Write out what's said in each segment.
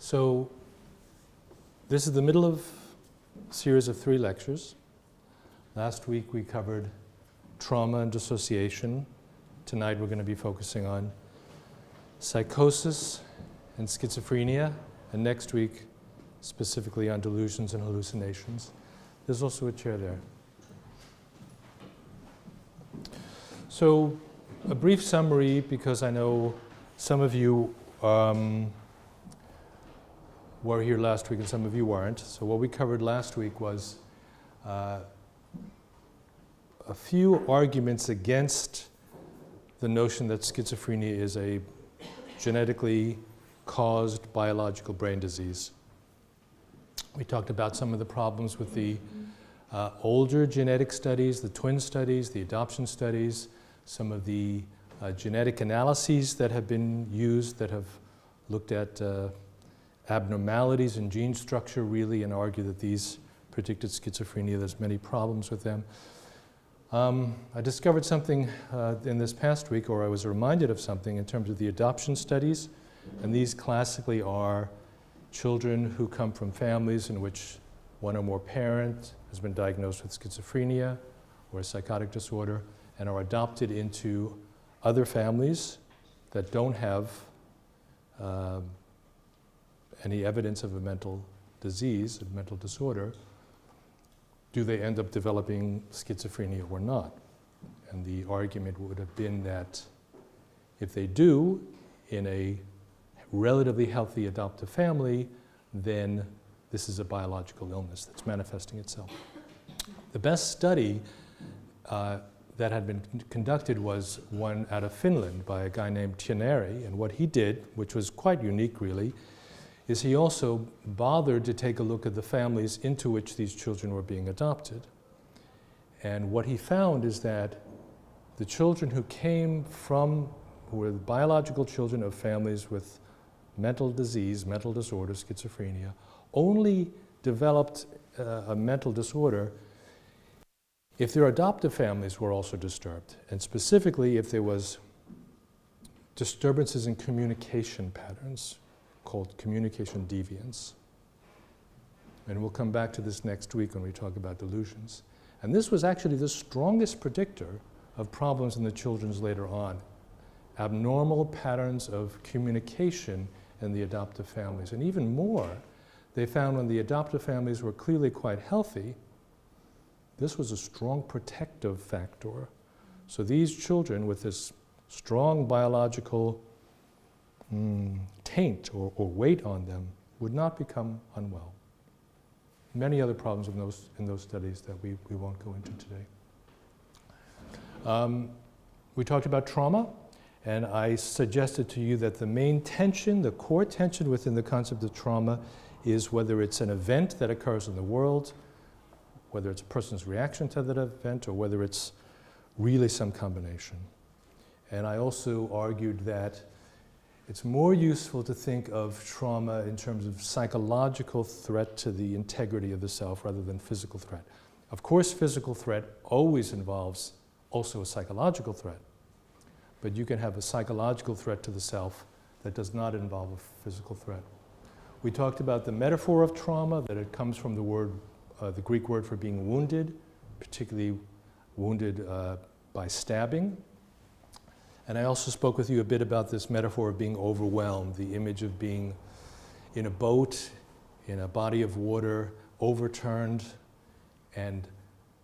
So this is the middle of a series of 3 lectures. Last week we covered trauma and dissociation. Tonight we're going to be focusing on psychosis and schizophrenia, and next week specifically on delusions and hallucinations. There's also a chair there. So a brief summary, because I know some of you were here last week and some of you weren't. So what we covered last week was a few arguments against the notion that schizophrenia is a genetically caused biological brain disease. We talked about some of the problems with the older genetic studies, the twin studies, the adoption studies, some of the genetic analyses that have been used that have looked at abnormalities in gene structure really and argue that these predicted schizophrenia. There's many problems with them. I discovered something in this past week, or I was reminded of something in terms of the adoption studies, and these classically are children who come from families in which one or more parent has been diagnosed with schizophrenia or a psychotic disorder and are adopted into other families that don't have any evidence of a mental disease, a mental disorder. Do they end up developing schizophrenia or not? And the argument would have been that if they do, in a relatively healthy adoptive family, then this is a biological illness that's manifesting itself. The best study that had been conducted was one out of Finland by a guy named Tieneri, and what he did, which was quite unique really, is he also bothered to take a look at the families into which these children were being adopted. And what he found is that the children who were the biological children of families with mental disease, mental disorder, schizophrenia, only developed a mental disorder if their adoptive families were also disturbed, and specifically if there was disturbances in communication patterns called communication deviance. And we'll come back to this next week when we talk about delusions. And this was actually the strongest predictor of problems in the children's later on. Abnormal patterns of communication in the adoptive families. And even more, they found when the adoptive families were clearly quite healthy, this was a strong protective factor. So these children with this strong biological taint or weight on them would not become unwell. Many other problems in those studies that we won't go into today. We talked about trauma, and I suggested to you that the main tension, the core tension within the concept of trauma is whether it's an event that occurs in the world, whether it's a person's reaction to that event, or whether it's really some combination. And I also argued that it's more useful to think of trauma in terms of psychological threat to the integrity of the self rather than physical threat. Of course, physical threat always involves also a psychological threat, but you can have a psychological threat to the self that does not involve a physical threat. We talked about the metaphor of trauma, that it comes from the Greek word for being wounded, particularly wounded by stabbing. And I also spoke with you a bit about this metaphor of being overwhelmed, the image of being in a boat, in a body of water, overturned, and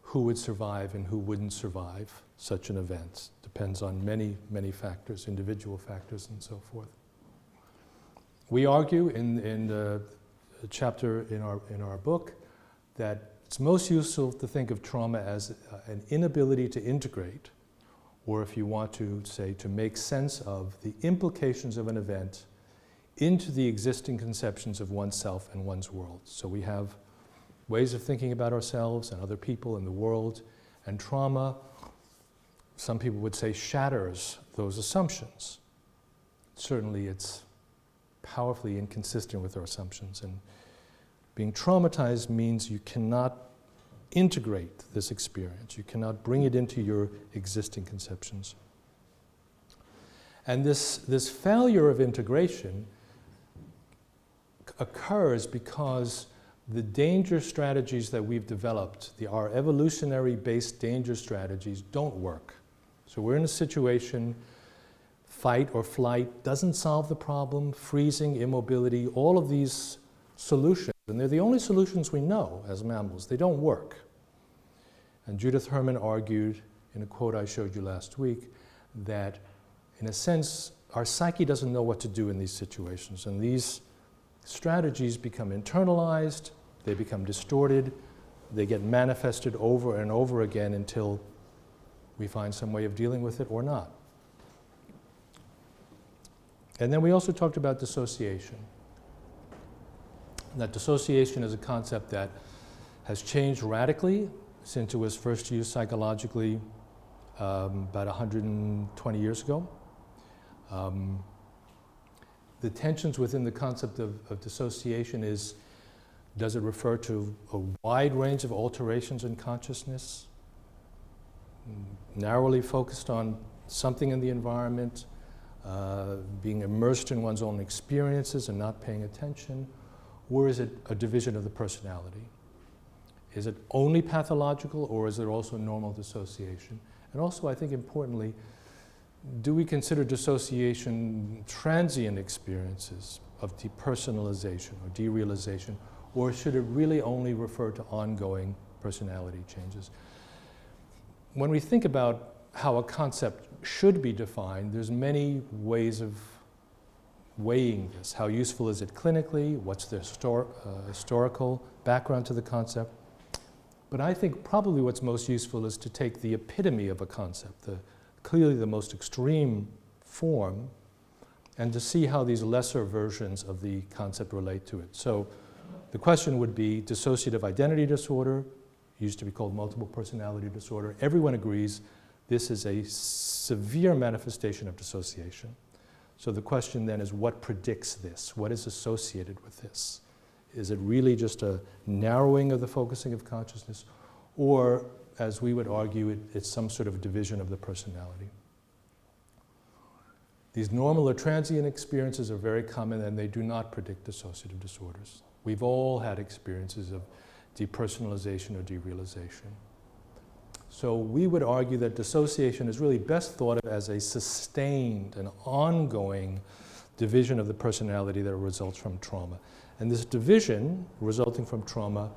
who would survive and who wouldn't survive such an event. Depends on many, many factors, individual factors and so forth. We argue in the chapter in our book that it's most useful to think of trauma as an inability to integrate, or if you want to say, to make sense of the implications of an event into the existing conceptions of oneself and one's world. So we have ways of thinking about ourselves and other people in the world, and trauma, some people would say, shatters those assumptions. Certainly it's powerfully inconsistent with our assumptions, and being traumatized means you cannot integrate this experience. You cannot bring it into your existing conceptions. And this failure of integration occurs because the danger strategies that we've developed, our evolutionary-based danger strategies, don't work. So we're in a situation, fight or flight doesn't solve the problem, freezing, immobility, all of these solutions, and they're the only solutions we know as mammals, they don't work. And Judith Herman argued, in a quote I showed you last week, that in a sense, our psyche doesn't know what to do in these situations, and these strategies become internalized, they become distorted, they get manifested over and over again until we find some way of dealing with it or not. And then we also talked about dissociation. That dissociation is a concept that has changed radically since it was first used psychologically about 120 years ago. The tensions within the concept of dissociation is, does it refer to a wide range of alterations in consciousness, narrowly focused on something in the environment, being immersed in one's own experiences and not paying attention, or is it a division of the personality? Is it only pathological, or is it also normal dissociation? And also, I think importantly, do we consider dissociation transient experiences of depersonalization or derealization, or should it really only refer to ongoing personality changes? When we think about how a concept should be defined, there's many ways of weighing this. How useful is it clinically? What's the historical background to the concept? But I think probably what's most useful is to take the epitome of a concept, clearly the most extreme form, and to see how these lesser versions of the concept relate to it. So the question would be dissociative identity disorder, used to be called multiple personality disorder. Everyone agrees this is a severe manifestation of dissociation. So the question then is, what predicts this? What is associated with this? Is it really just a narrowing of the focusing of consciousness, or, as we would argue, it's some sort of division of the personality? These normal or transient experiences are very common, and they do not predict dissociative disorders. We've all had experiences of depersonalization or derealization. So we would argue that dissociation is really best thought of as a sustained and ongoing division of the personality that results from trauma. And this division resulting from trauma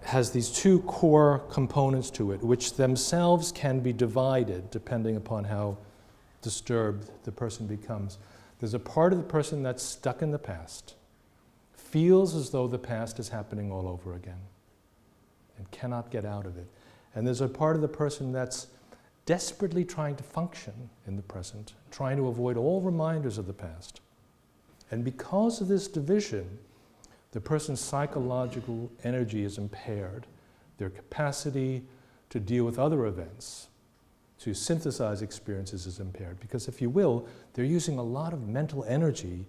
has these two core components to it, which themselves can be divided depending upon how disturbed the person becomes. There's a part of the person that's stuck in the past, feels as though the past is happening all over again, and cannot get out of it. And there's a part of the person that's desperately trying to function in the present, trying to avoid all reminders of the past. And because of this division, the person's psychological energy is impaired. Their capacity to deal with other events, to synthesize experiences, is impaired. Because if you will, they're using a lot of mental energy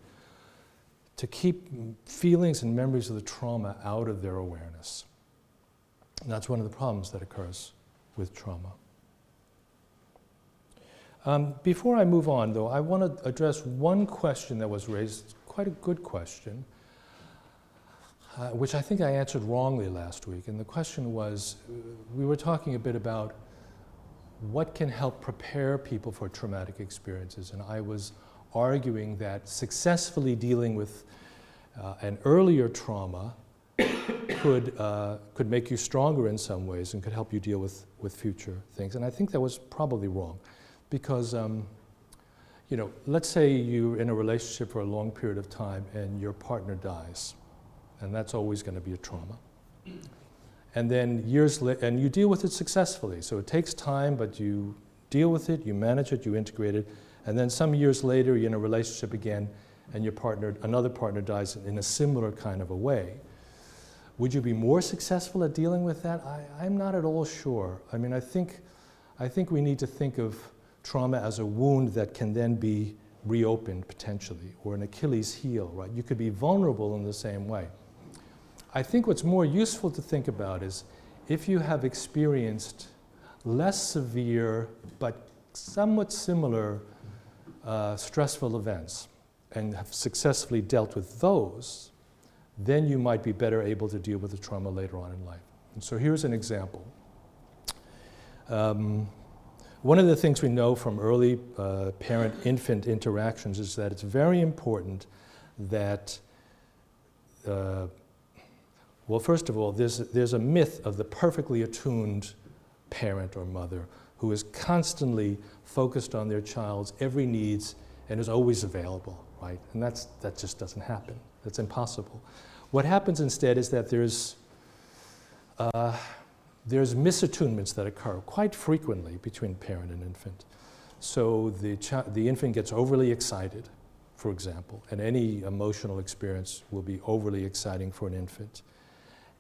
to keep feelings and memories of the trauma out of their awareness. And that's one of the problems that occurs with trauma. Before I move on, though, I want to address one question that was raised, quite a good question, which I think I answered wrongly last week. And the question was, we were talking a bit about what can help prepare people for traumatic experiences. And I was arguing that successfully dealing with an earlier trauma could make you stronger in some ways and could help you deal with future things. And I think that was probably wrong. Because, let's say you're in a relationship for a long period of time and your partner dies, and that's always going to be a trauma. And then years later, and you deal with it successfully. So it takes time, but you deal with it, you manage it, you integrate it, and then some years later you're in a relationship again, and another partner dies in a similar kind of a way. Would you be more successful at dealing with that? I'm not at all sure. I mean, I think we need to think of trauma as a wound that can then be reopened potentially, or an Achilles heel, right? You could be vulnerable in the same way. I think what's more useful to think about is if you have experienced less severe but somewhat similar stressful events and have successfully dealt with those, then you might be better able to deal with the trauma later on in life. And so here's an example. One of the things we know from early parent-infant interactions is that it's very important that, well, first of all, there's a myth of the perfectly attuned parent or mother who is constantly focused on their child's every needs and is always available, right? And that just doesn't happen. That's impossible. What happens instead is that there's misattunements that occur quite frequently between parent and infant. So the infant gets overly excited, for example, and any emotional experience will be overly exciting for an infant,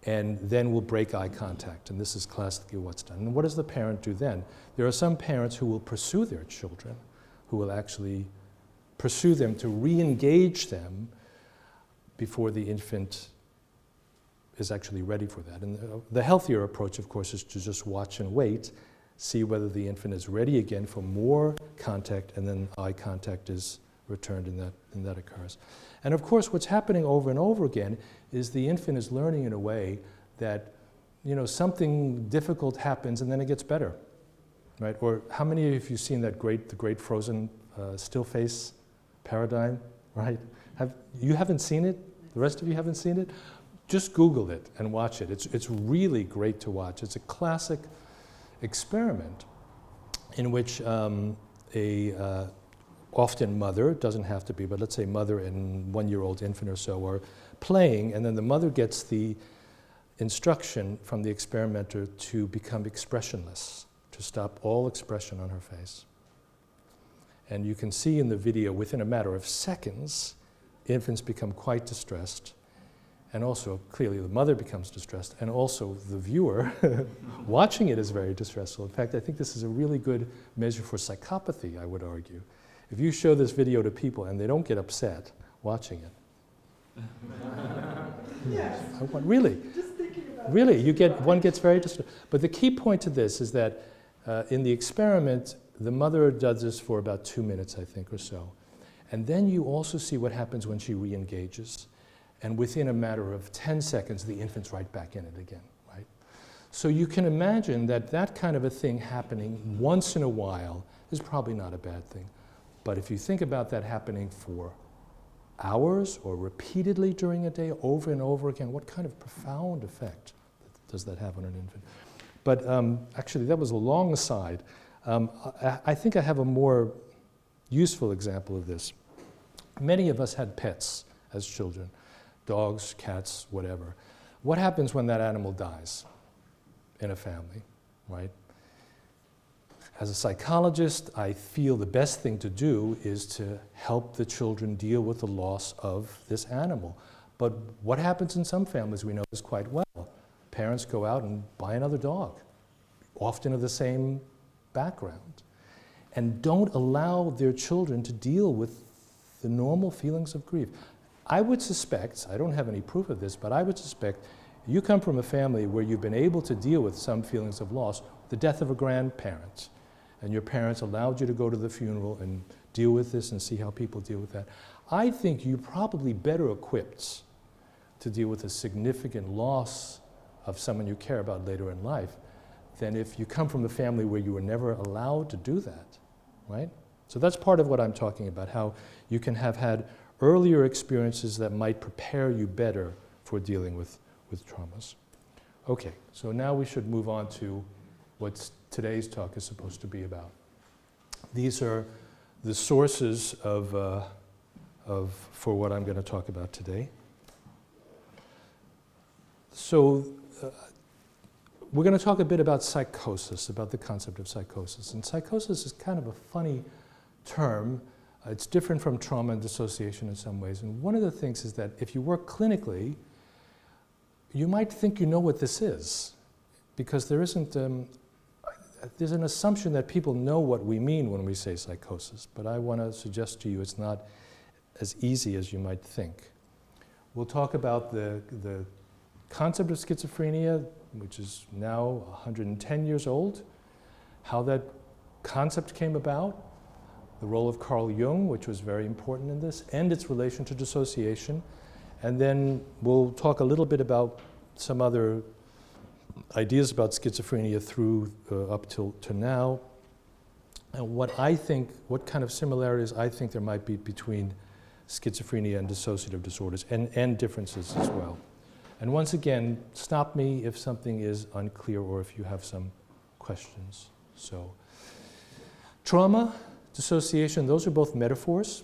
and then will break eye contact, and this is classically what's done. And what does the parent do then? There are some parents who will pursue their children, who will actually pursue them to re-engage them before the infant is actually ready for that. And the healthier approach, of course, is to just watch and wait, see whether the infant is ready again for more contact, and then eye contact is returned and that occurs. And of course, what's happening over and over again is the infant is learning in a way that, you know, something difficult happens and then it gets better, right? Or how many of you have seen that the great frozen still face paradigm, right? You haven't seen it? The rest of you haven't seen it? Just Google it and watch it. It's really great to watch. It's a classic experiment in which often mother, doesn't have to be, but let's say mother and one-year-old infant or so are playing, and then the mother gets the instruction from the experimenter to become expressionless, to stop all expression on her face. And you can see in the video, within a matter of seconds, infants become quite distressed, and also clearly the mother becomes distressed, and also the viewer watching it is very distressful. In fact, I think this is a really good measure for psychopathy, I would argue. If you show this video to people and they don't get upset watching it. Yes. Really? Just thinking about really, one gets very distressed. But the key point to this is that in the experiment, the mother does this for about 2 minutes, I think, or so. And then you also see what happens when she re-engages. And within a matter of 10 seconds, the infant's right back in it again, right? So you can imagine that that kind of a thing happening once in a while is probably not a bad thing. But if you think about that happening for hours or repeatedly during a day, over and over again, what kind of profound effect does that have on an infant? But actually, that was a long aside. I think I have a more useful example of this. Many of us had pets as children, dogs, cats, whatever. What happens when that animal dies in a family, right? As a psychologist, I feel the best thing to do is to help the children deal with the loss of this animal. But what happens in some families we know this quite well. Parents go out and buy another dog, often of the same background, and don't allow their children to deal with the normal feelings of grief. I would suspect, I don't have any proof of this, but I would suspect you come from a family where you've been able to deal with some feelings of loss, the death of a grandparent, and your parents allowed you to go to the funeral and deal with this and see how people deal with that. I think you're probably better equipped to deal with a significant loss of someone you care about later in life than if you come from a family where you were never allowed to do that, right? So that's part of what I'm talking about, how you can have had earlier experiences that might prepare you better for dealing with traumas. Okay, so now we should move on to what today's talk is supposed to be about. These are the sources for what I'm going to talk about today. So we're going to talk a bit about psychosis, about the concept of psychosis. And psychosis is kind of a funny term. It's different from trauma and dissociation in some ways. And one of the things is that if you work clinically, you might think you know what this is, because there isn't, there's an assumption that people know what we mean when we say psychosis, but I want to suggest to you it's not as easy as you might think. We'll talk about the concept of schizophrenia, which is now 110 years old, how that concept came about, the role of Carl Jung, which was very important in this, and its relation to dissociation, And then we'll talk a little bit about some other ideas about schizophrenia through up to now, and what kind of similarities I think there might be between schizophrenia and dissociative disorders, and differences as well. And once again, stop me if something is unclear or if you have some questions. So, trauma, dissociation, those are both metaphors.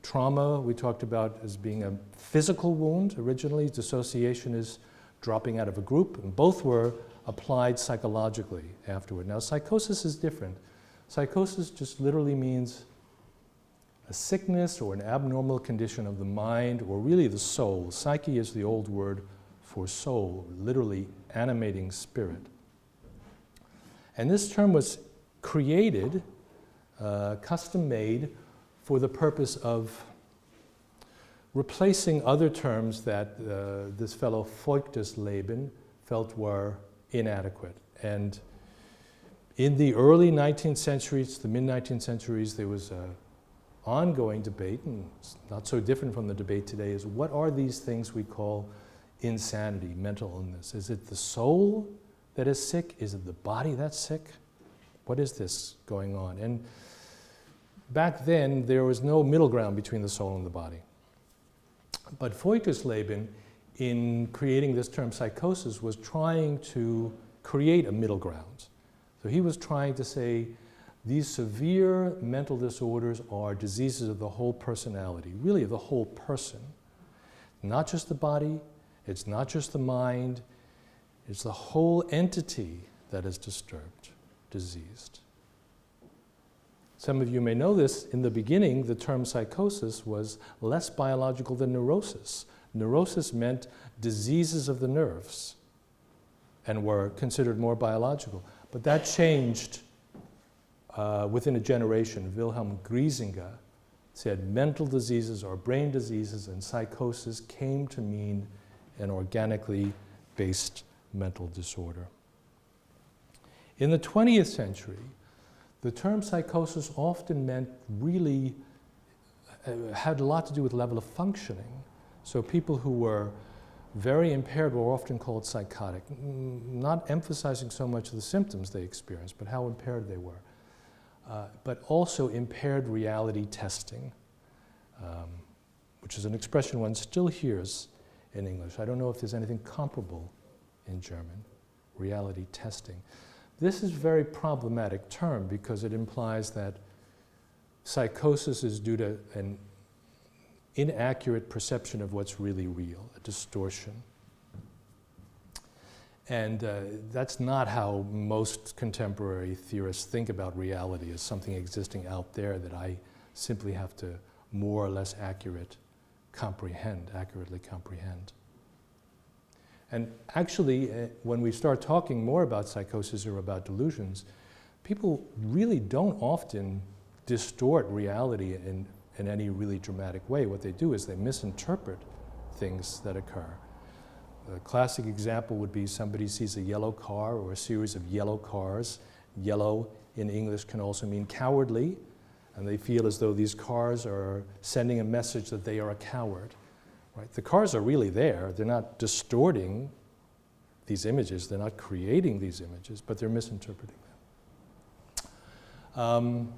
Trauma, we talked about as being a physical wound originally. Dissociation is dropping out of a group, and both were applied psychologically afterward. Now, psychosis is different. Psychosis just literally means a sickness or an abnormal condition of the mind, or really the soul. Psyche is the old word for soul, literally animating spirit. And this term was created, custom-made, for the purpose of replacing other terms that this fellow Voigtsleben felt were inadequate. And in the early 19th centuries, the mid-19th centuries, there was an ongoing debate, and it's not so different from the debate today, is what are these things we call insanity, mental illness? Is it the soul that is sick? Is it the body that's sick? What is this going on? And back then, there was no middle ground between the soul and the body. But Voigtsleben, in creating this term psychosis, was trying to create a middle ground. So he was trying to say these severe mental disorders are diseases of the whole personality, really of the whole person. Not just the body, it's not just the mind, it's the whole entity that is disturbed, diseased. Some of you may know this. In the beginning, the term psychosis was less biological than neurosis. Neurosis meant diseases of the nerves and were considered more biological. But that changed within a generation. Wilhelm Griesinger said mental diseases are brain diseases, and psychosis came to mean an organically based mental disorder. In the 20th century, the term psychosis often meant really, had a lot to do with level of functioning. So people who were very impaired were often called psychotic, not emphasizing so much the symptoms they experienced, but how impaired they were. But also impaired reality testing, which is an expression one still hears in English. I don't know if there's anything comparable in German, reality testing. This is a very problematic term because it implies that psychosis is due to an inaccurate perception of what's really real, a distortion. And that's not how most contemporary theorists think about reality, as something existing out there that I simply have to more or less accurately comprehend. And actually, when we start talking more about psychosis or about delusions, people really don't often distort reality in any really dramatic way. What they do is they misinterpret things that occur. A classic example would be somebody sees a yellow car or a series of yellow cars. Yellow in English can also mean cowardly, and they feel as though these cars are sending a message that they are a coward. Right? The cars are really there. They're not distorting these images. They're not creating these images, but they're misinterpreting them.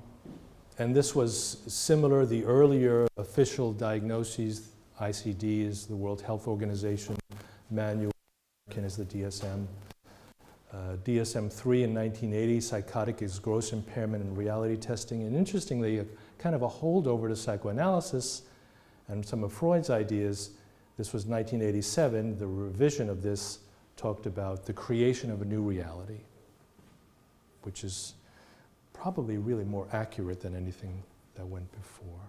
And this was similar. The earlier official diagnoses, ICD is the World Health Organization manual, American is the DSM. DSM-3 in 1980, psychotic is gross impairment in reality testing. And interestingly, kind of a holdover to psychoanalysis and some of Freud's ideas. This was 1987. The revision of this talked about the creation of a new reality, which is probably really more accurate than anything that went before.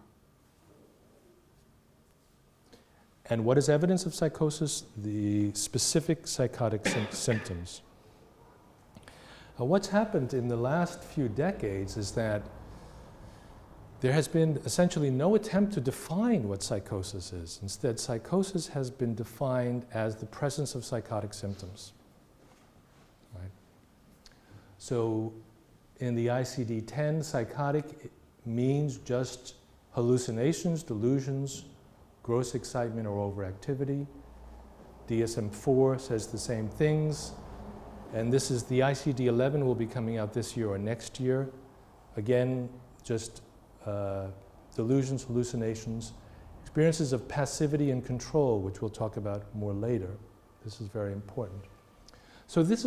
And what is evidence of psychosis? The specific psychotic symptoms. What's happened in the last few decades is that there has been essentially no attempt to define what psychosis is. Instead, psychosis has been defined as the presence of psychotic symptoms. Right? So in the ICD-10, psychotic means just hallucinations, delusions, gross excitement or overactivity. DSM-4 says the same things. And this is the ICD-11 will be coming out this year or next year. Again, just delusions, hallucinations, experiences of passivity and control, which we'll talk about more later. This is very important. So this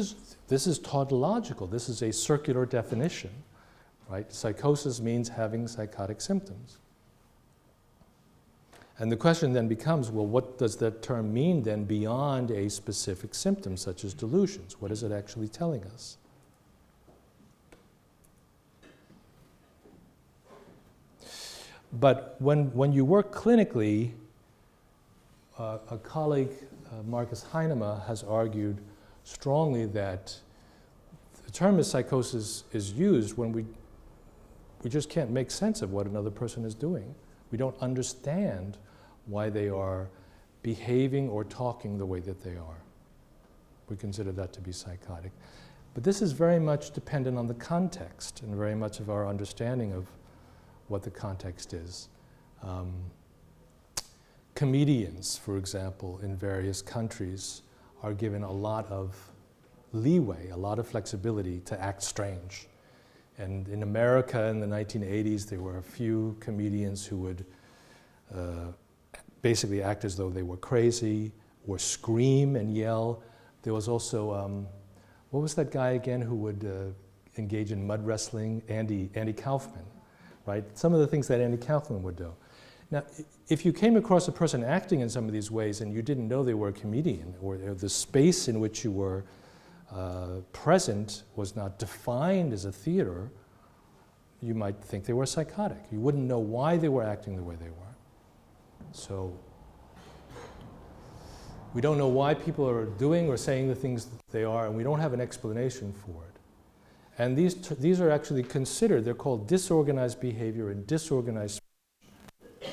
is tautological. This is a circular definition, right? Psychosis means having psychotic symptoms. And the question then becomes, well, what does that term mean then beyond a specific symptom, such as delusions? What is it actually telling us? But when you work clinically, a colleague, Marcus Heinema, has argued strongly that the term psychosis is used when we just can't make sense of what another person is doing. We don't understand why they are behaving or talking the way that they are. We consider that to be psychotic. But this is very much dependent on the context and very much of our understanding of what the context is. Comedians, for example, in various countries are given a lot of leeway, a lot of flexibility to act strange. And in America in the 1980s, there were a few comedians who would basically act as though they were crazy or scream and yell. There was also, what was that guy again who would engage in mud wrestling? Andy Kaufman, right? Some of the things that Andy Kaufman would do. Now, if you came across a person acting in some of these ways and you didn't know they were a comedian, or the space in which you were present was not defined as a theater, you might think they were psychotic. You wouldn't know why they were acting the way they were. So we don't know why people are doing or saying the things that they are, and we don't have an explanation for it. And these are actually considered, they're called disorganized behavior and disorganized speech,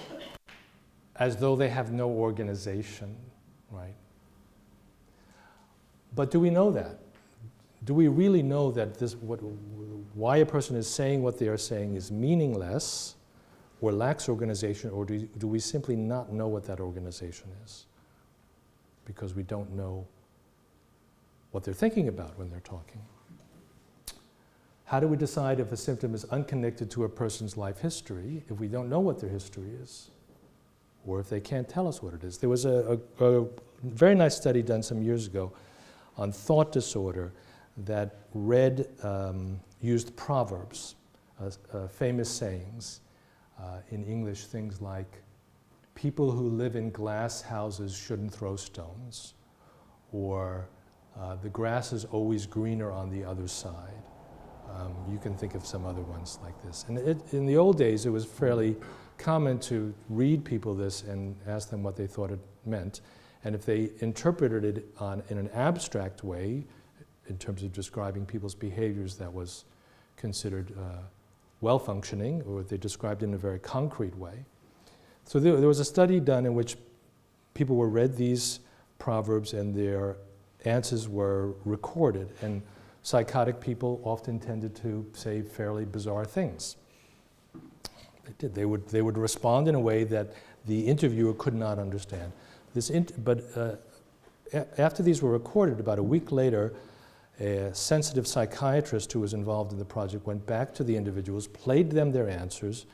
as though they have no organization, right? But do we know that? Do we really know that why a person is saying what they are saying is meaningless or lacks organization, or do we simply not know what that organization is? Because we don't know what they're thinking about when they're talking. How do we decide if a symptom is unconnected to a person's life history if we don't know what their history is, or if they can't tell us what it is? There was a very nice study done some years ago on thought disorder that used proverbs, famous sayings, in English, things like, people who live in glass houses shouldn't throw stones, or the grass is always greener on the other side. You can think of some other ones like this. And in the old days, it was fairly common to read people this and ask them what they thought it meant. And if they interpreted it in an abstract way, in terms of describing people's behaviors, that was considered well-functioning, or they described it in a very concrete way. So there was a study done in which people were read these proverbs and their answers were recorded. And psychotic people often tended to say fairly bizarre things. They did. They would respond in a way that the interviewer could not understand. After these were recorded, about a week later, a sensitive psychiatrist who was involved in the project went back to the individuals, played them their answers,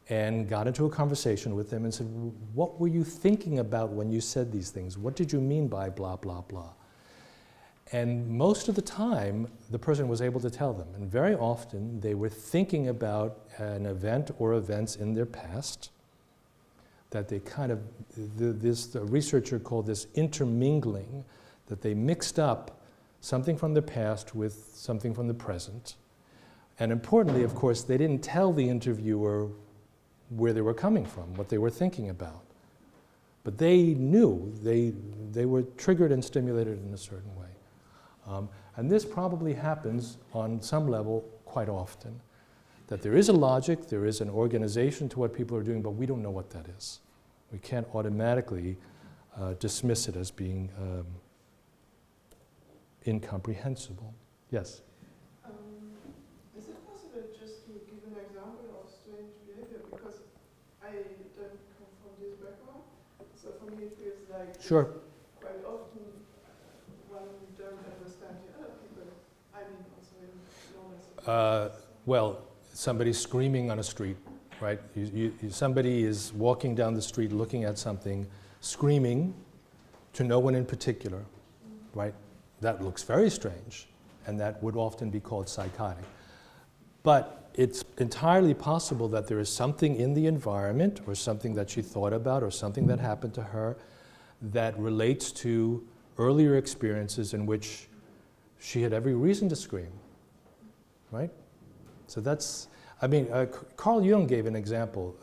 and got into a conversation with them and said, what were you thinking about when you said these things? What did you mean by blah, blah, blah? And most of the time, the person was able to tell them. And very often, they were thinking about an event or events in their past that they kind of, the researcher called this intermingling, that they mixed up something from the past with something from the present. And importantly, of course, they didn't tell the interviewer where they were coming from, what they were thinking about. But they knew, they were triggered and stimulated in a certain way. And this probably happens on some level quite often, that there is a logic, there is an organization to what people are doing, but we don't know what that is. We can't automatically dismiss it as being incomprehensible. Yes? Is it possible just to give an example of strange behavior? Because I don't come from this background. So for me it feels like Sure. quite often when you don't understand the other people, I mean also in normal situations. Well, somebody's screaming on a street, right? Somebody is walking down the street looking at something, screaming to no one in particular, right? That looks very strange, and that would often be called psychotic. But it's entirely possible that there is something in the environment or something that she thought about or something that happened to her that relates to earlier experiences in which she had every reason to scream, right? So that's, I mean, Carl Jung gave an example,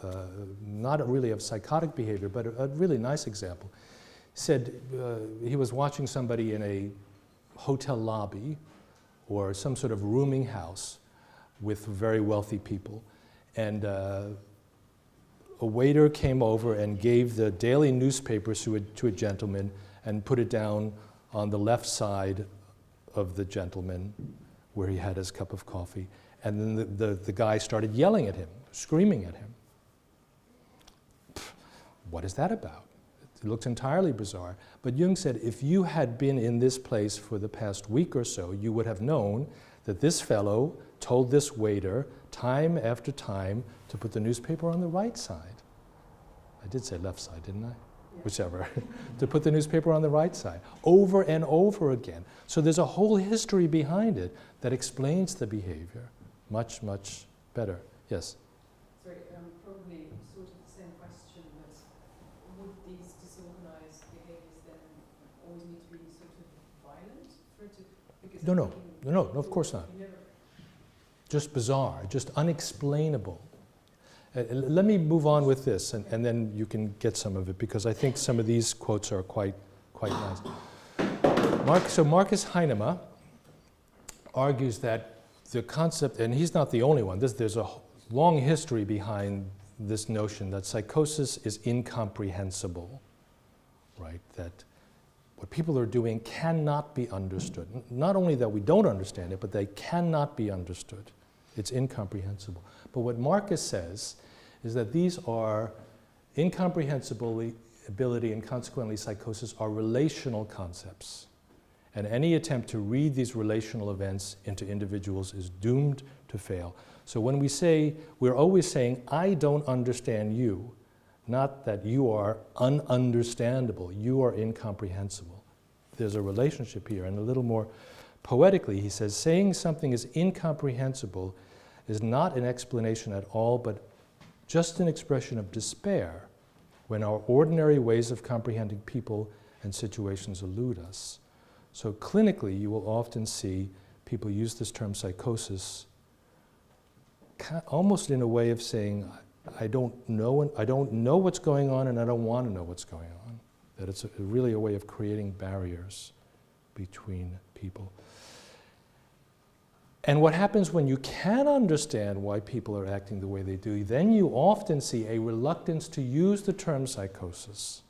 not really of psychotic behavior, but a really nice example. He said he was watching somebody in a hotel lobby or some sort of rooming house with very wealthy people, and a waiter came over and gave the daily newspaper to a gentleman and put it down on the left side of the gentleman where he had his cup of coffee. And then the guy started yelling at him, screaming at him. What is that about? It looks entirely bizarre. But Jung said, if you had been in this place for the past week or so, you would have known that this fellow told this waiter time after time to put the newspaper on the right side. I did say left side, didn't I? Yeah. Whichever. To put the newspaper on the right side, over and over again. So there's a whole history behind it that explains the behavior much, much better. Yes? Sorry, probably sort of the same question, but would these disorganized behaviors then always need to be sort of violent for it to... Because No, of course not. Just bizarre, just unexplainable. Let me move on with this, and then you can get some of it, because I think some of these quotes are quite nice. So Marcus Heinemann argues that the concept, and he's not the only one, there's a long history behind this notion that psychosis is incomprehensible, right? That what people are doing cannot be understood. Not only that we don't understand it, but they cannot be understood. It's incomprehensible. But what Marcus says is that these are incomprehensibility and consequently psychosis are relational concepts. And any attempt to read these relational events into individuals is doomed to fail. So when we say, we're always saying, I don't understand you, not that you are ununderstandable, you are incomprehensible. There's a relationship here, and a little more poetically, he says, saying something is incomprehensible is not an explanation at all, but just an expression of despair when our ordinary ways of comprehending people and situations elude us. So clinically, you will often see people use this term psychosis almost in a way of saying, I don't know what's going on, and I don't want to know what's going on. That it's really a way of creating barriers between people. And what happens when you can understand why people are acting the way they do, then you often see a reluctance to use the term psychosis.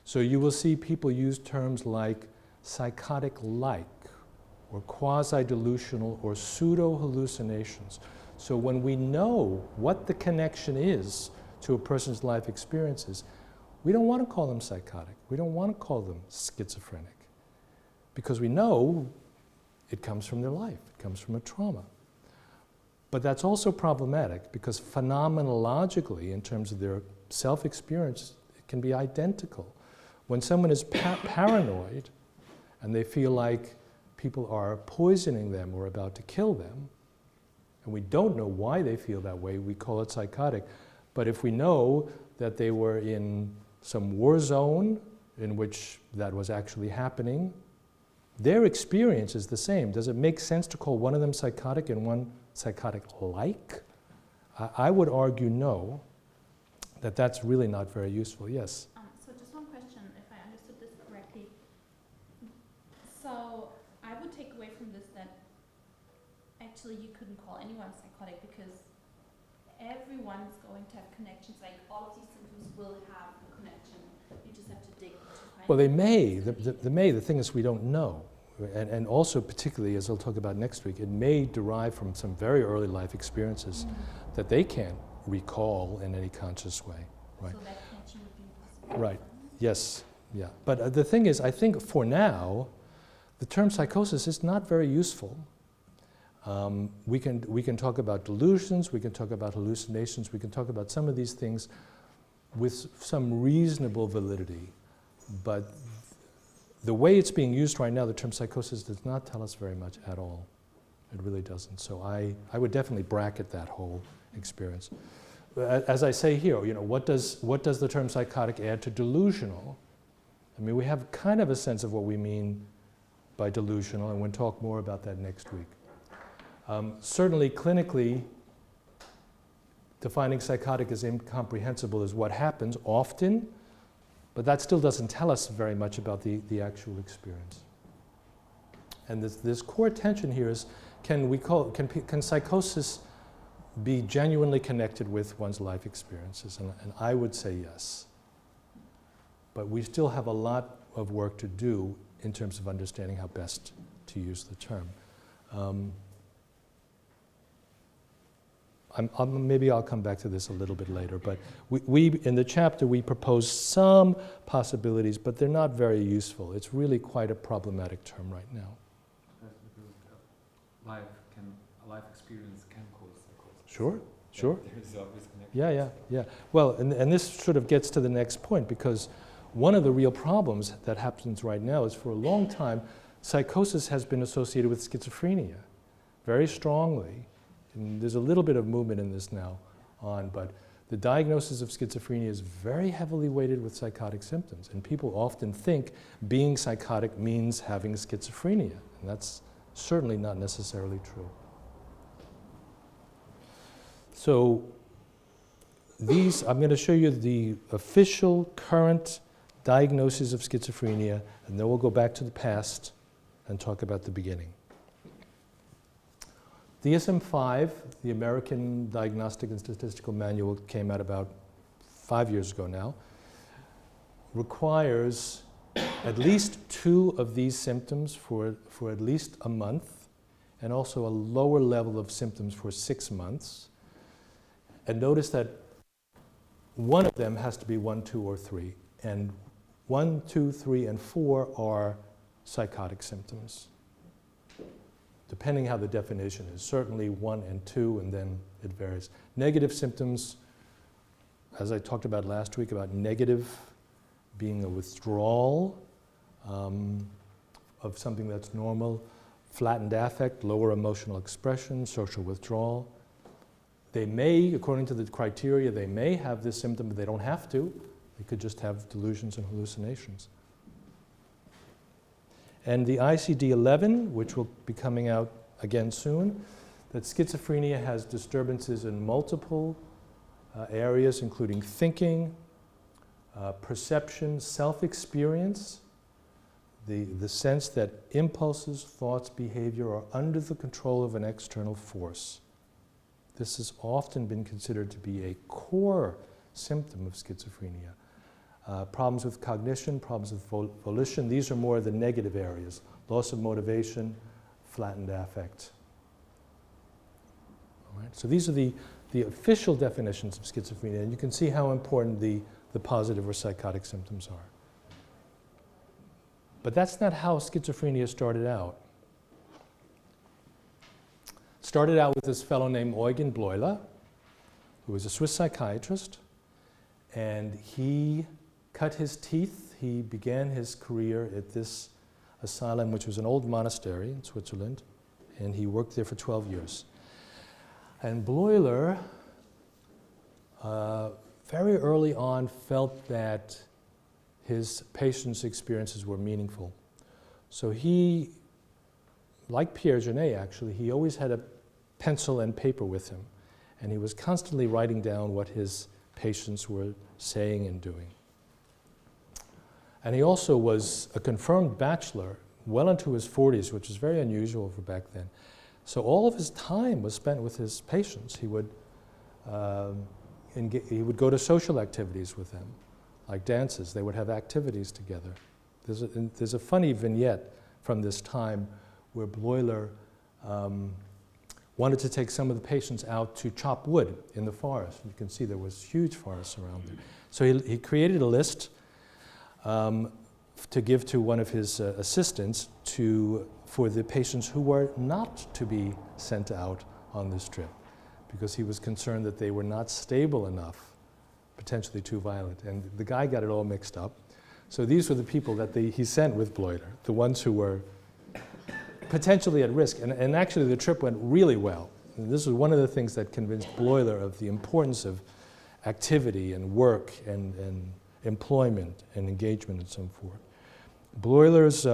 So you will see people use terms like psychotic-like, or quasi-delusional, or pseudo-hallucinations. So when we know what the connection is to a person's life experiences, we don't want to call them psychotic. We don't want to call them schizophrenic, because we know it comes from their life. It comes from a trauma. But that's also problematic, because phenomenologically, in terms of their self-experience, it can be identical. When someone is paranoid, and they feel like people are poisoning them or about to kill them, and we don't know why they feel that way, we call it psychotic. But if we know that they were in some war zone in which that was actually happening, their experience is the same. Does it make sense to call one of them psychotic and one psychotic-like? I would argue no, that that's really not very useful. Yes? So just one question, if I understood this correctly. So I would take away from this that actually you couldn't call anyone psychotic, because everyone's going to have connections. Like, all of these symptoms will have a connection. You just have to dig to find. Well, they may. The thing is, we don't know. And also, particularly, as I'll talk about next week, it may derive from some very early life experiences that they can't recall in any conscious way. Right? So that connection would be Right. Yes. Yeah. But the thing is, I think for now, the term psychosis is not very useful. We can talk about delusions, we can talk about hallucinations, we can talk about some of these things with some reasonable validity. But the way it's being used right now, the term psychosis does not tell us very much at all. It really doesn't. So I would definitely bracket that whole experience. As I say here, you know, what does the term psychotic add to delusional? I mean, we have kind of a sense of what we mean by delusional, and we'll talk more about that next week. Certainly, clinically, defining psychotic as incomprehensible is what happens often, but that still doesn't tell us very much about the actual experience. And this core tension here is, can psychosis be genuinely connected with one's life experiences? And I would say yes. But we still have a lot of work to do in terms of understanding how best to use the term. Maybe I'll come back to this a little bit later, but we in the chapter we propose some possibilities, but they're not very useful. It's really quite a problematic term right now. That's because a life experience can cause psychosis. Sure, sure. There's obvious connection. Yeah. Well, and this sort of gets to the next point, because one of the real problems that happens right now is, for a long time, psychosis has been associated with schizophrenia very strongly. And there's a little bit of movement in this now on, but the diagnosis of schizophrenia is very heavily weighted with psychotic symptoms. And people often think being psychotic means having schizophrenia. And that's certainly not necessarily true. So I'm going to show you the official current diagnosis of schizophrenia, and then we'll go back to the past and talk about the beginning. DSM-5, the American Diagnostic and Statistical Manual, came out about 5 years ago now, requires at least 2 of these symptoms for at least a month, and also a lower level of symptoms for 6 months. And notice that one of them has to be 1, 2, or 3. And 1, 2, 3, and 4 are psychotic symptoms, depending how the definition is. Certainly 1 and 2, and then it varies. Negative symptoms, as I talked about last week, about negative being a withdrawal of something that's normal. Flattened affect, lower emotional expression, social withdrawal. They may, according to the criteria, they may have this symptom, but they don't have to. They could just have delusions and hallucinations. And the ICD-11, which will be coming out again soon, that schizophrenia has disturbances in multiple areas, including thinking, perception, self-experience, the sense that impulses, thoughts, behavior are under the control of an external force. This has often been considered to be a core symptom of schizophrenia. Problems with cognition, problems with volition, these are more the negative areas. Loss of motivation, flattened affect. All right? So these are the official definitions of schizophrenia, and you can see how important the positive or psychotic symptoms are. But that's not how schizophrenia started out. Started out with this fellow named Eugen Bleuler, who was a Swiss psychiatrist, and he cut his teeth. He began his career at this asylum, which was an old monastery in Switzerland, and he worked there for 12 years. And Bleuler, very early on, felt that his patients' experiences were meaningful. So he, like Pierre Genet actually, he always had a pencil and paper with him, and he was constantly writing down what his patients were saying and doing. And he also was a confirmed bachelor well into his 40s, which is very unusual for back then. So all of his time was spent with his patients. He would go to social activities with them, like dances. They would have activities together. There's a funny vignette from this time where Bleuler wanted to take some of the patients out to chop wood in the forest. You can see there was huge forests around there. So he created a list to give to one of his assistants for the patients who were not to be sent out on this trip, because he was concerned that they were not stable enough, potentially too violent. And the guy got it all mixed up. So these were the people that he sent with Bleuler, the ones who were potentially at risk. And actually the trip went really well. And this was one of the things that convinced Bleuler of the importance of activity and work and employment and engagement and so forth. Bleuler's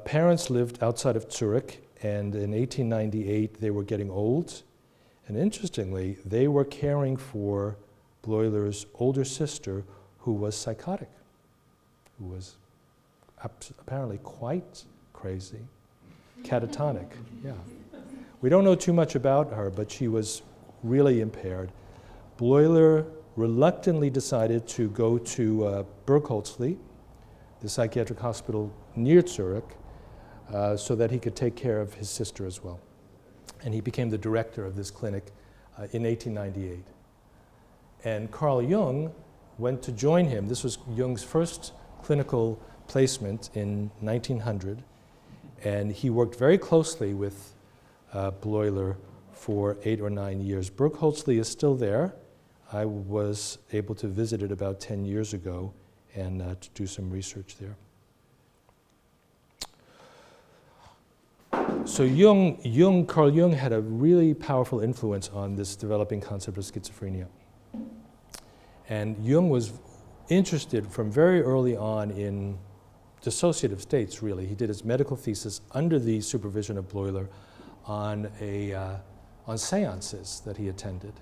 parents lived outside of Zurich, and in 1898 they were getting old. And interestingly, they were caring for Bleuler's older sister, who was psychotic, who was apparently quite crazy, catatonic, yeah. We don't know too much about her, but she was really impaired. Bleuler reluctantly decided to go to Burgholzli, the psychiatric hospital near Zurich, so that he could take care of his sister as well. And he became the director of this clinic in 1898. And Carl Jung went to join him. This was Jung's first clinical placement in 1900, and he worked very closely with Bleuler for 8 or 9 years. Burgholzli is still there. I was able to visit it about 10 years ago and to do some research there. So Carl Jung had a really powerful influence on this developing concept of schizophrenia. And Jung was interested from very early on in dissociative states, really. He did his medical thesis under the supervision of Bleuler on seances that he attended,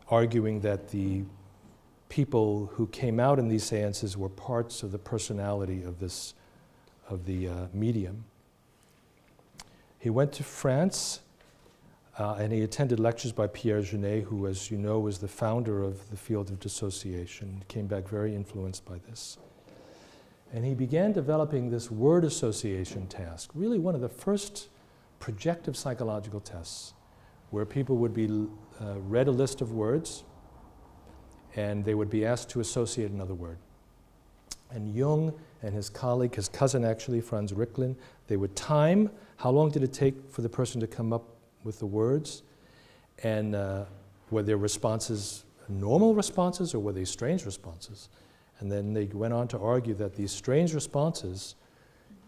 arguing that the people who came out in these seances were parts of the personality of the medium. He went to France and he attended lectures by Pierre Genet, who, as you know, was the founder of the field of dissociation. He came back very influenced by this. And he began developing this word association task, really one of the first projective psychological tests, where people would be read a list of words and they would be asked to associate another word. And Jung and his colleague, his cousin actually, Franz Ricklin, they would time how long did it take for the person to come up with the words, and were their responses normal responses or were they strange responses? And then they went on to argue that these strange responses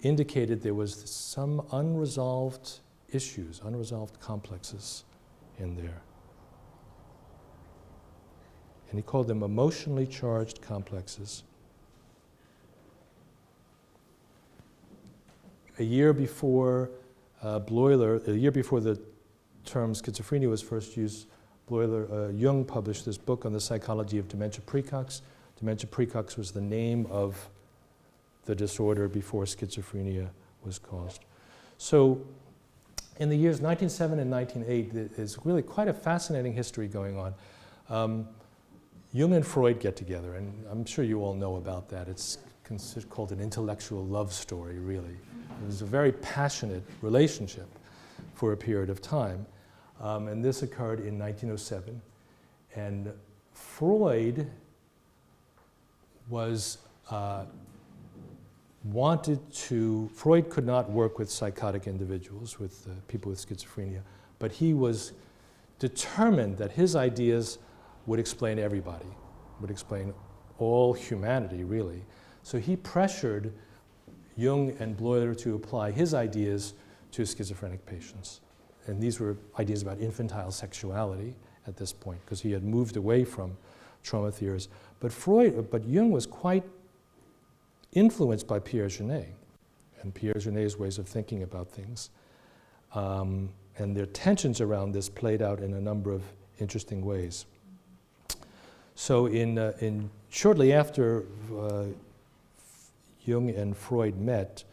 indicated there was some unresolved issues, unresolved complexes in there. And he called them emotionally charged complexes. A year before the term schizophrenia was first used, Jung published this book on the psychology of dementia praecox. Dementia praecox was the name of the disorder before schizophrenia was caused. So in the years 1907 and 1908, there's really quite a fascinating history going on. Jung and Freud get together, and I'm sure you all know about that. It's called an intellectual love story, really. It was a very passionate relationship for a period of time. And this occurred in 1907. And Freud was Freud could not work with psychotic individuals, with people with schizophrenia, but he was determined that his ideas would explain everybody, would explain all humanity, really. So he pressured Jung and Bleuler to apply his ideas to schizophrenic patients. And these were ideas about infantile sexuality at this point, because he had moved away from trauma theories. But Jung was quite influenced by Pierre Genet and Pierre Genet's ways of thinking about things. And their tensions around this played out in a number of interesting ways. So shortly after Jung and Freud met,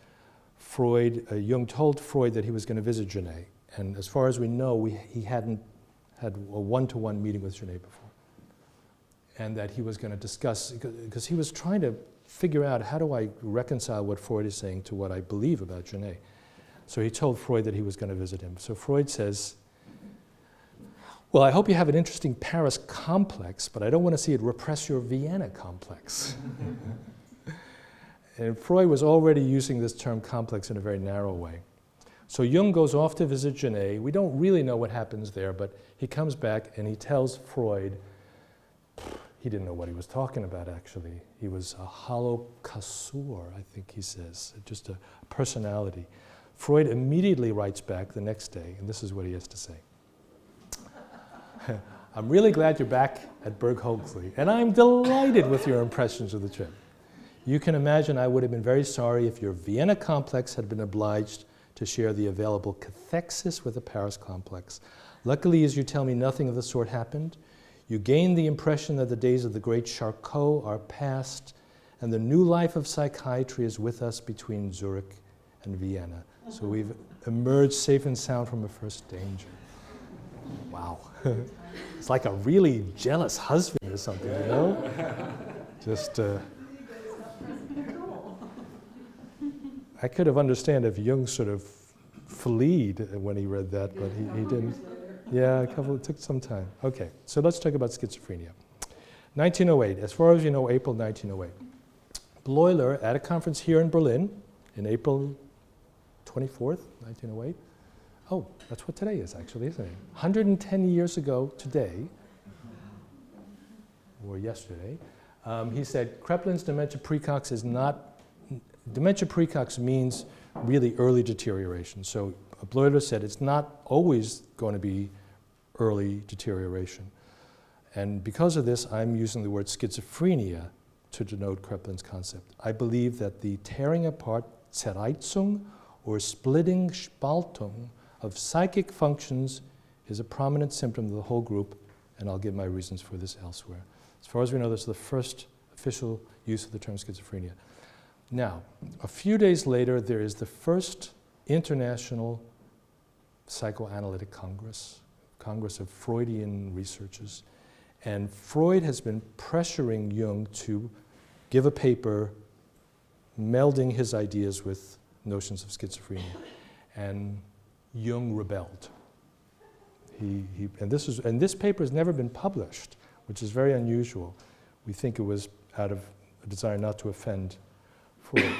Jung told Freud that he was going to visit Genet. And as far as we know, he hadn't had a one-to-one meeting with Genet before. And that he was going to discuss, because he was trying to figure out, how do I reconcile what Freud is saying to what I believe about Genet? So he told Freud that he was going to visit him. So Freud says, Well, I hope you have an interesting Paris complex, but I don't want to see it repress your Vienna complex. And Freud was already using this term complex in a very narrow way. So Jung goes off to visit Genet. We don't really know what happens there, but he comes back and he tells Freud, he didn't know what he was talking about actually. He was a hollow casseur, I think he says, just a personality. Freud immediately writes back the next day, and this is what he has to say. I'm really glad you're back at Berg-Hoaxley, and I'm delighted with your impressions of the trip. You can imagine I would have been very sorry if your Vienna complex had been obliged to share the available cathexis with the Paris complex. Luckily, as you tell me, nothing of the sort happened. You gain the impression that the days of the great Charcot are past, and the new life of psychiatry is with us between Zurich and Vienna. So we've emerged safe and sound from a first danger. Wow. It's like a really jealous husband or something, you know? Just, I could have understood if Jung sort of fleed when he read that, but he didn't. Yeah, it took some time. Okay, so let's talk about schizophrenia. 1908, as far as you know, April 1908. Bleuler, at a conference here in Berlin, in April 24th, 1908. Oh, that's what today is actually, isn't it? 110 years ago today, or yesterday, he said, Kreplin's dementia praecox is not, dementia praecox means really early deterioration. So Bleuler said it's not always going to be early deterioration. And because of this, I'm using the word schizophrenia to denote Kreplin's concept. I believe that the tearing apart, Zerreizung, or splitting, Spaltung, of psychic functions is a prominent symptom of the whole group, and I'll give my reasons for this elsewhere. As far as we know, this is the first official use of the term schizophrenia. Now, a few days later, there is the first International Psychoanalytic Congress, Congress of Freudian Researchers, and Freud has been pressuring Jung to give a paper melding his ideas with notions of schizophrenia, and Jung rebelled. And this paper has never been published, which is very unusual. We think it was out of a desire not to offend Freud.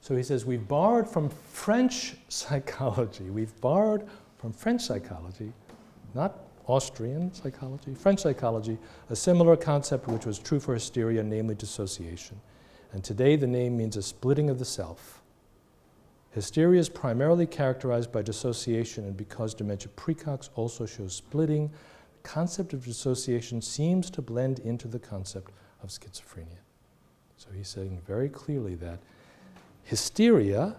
So he says, we've borrowed from French psychology. We've borrowed from French psychology, not Austrian psychology, French psychology, a similar concept which was true for hysteria, namely dissociation. And today the name means a splitting of the self. Hysteria is primarily characterized by dissociation, and because dementia praecox also shows splitting, the concept of dissociation seems to blend into the concept of schizophrenia. So he's saying very clearly that hysteria,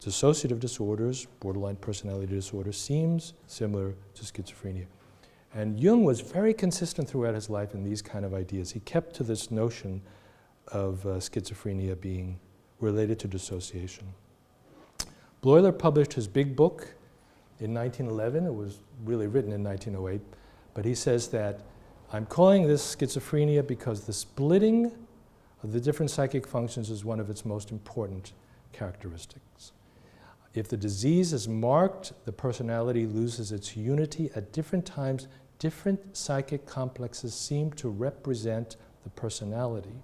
dissociative disorders, borderline personality disorder, seems similar to schizophrenia. And Jung was very consistent throughout his life in these kind of ideas. He kept to this notion of schizophrenia being related to dissociation. Bleuler published his big book in 1911. It was really written in 1908. But he says that, I'm calling this schizophrenia because the splitting of the different psychic functions is one of its most important characteristics. If the disease is marked, the personality loses its unity. At different times, different psychic complexes seem to represent the personality.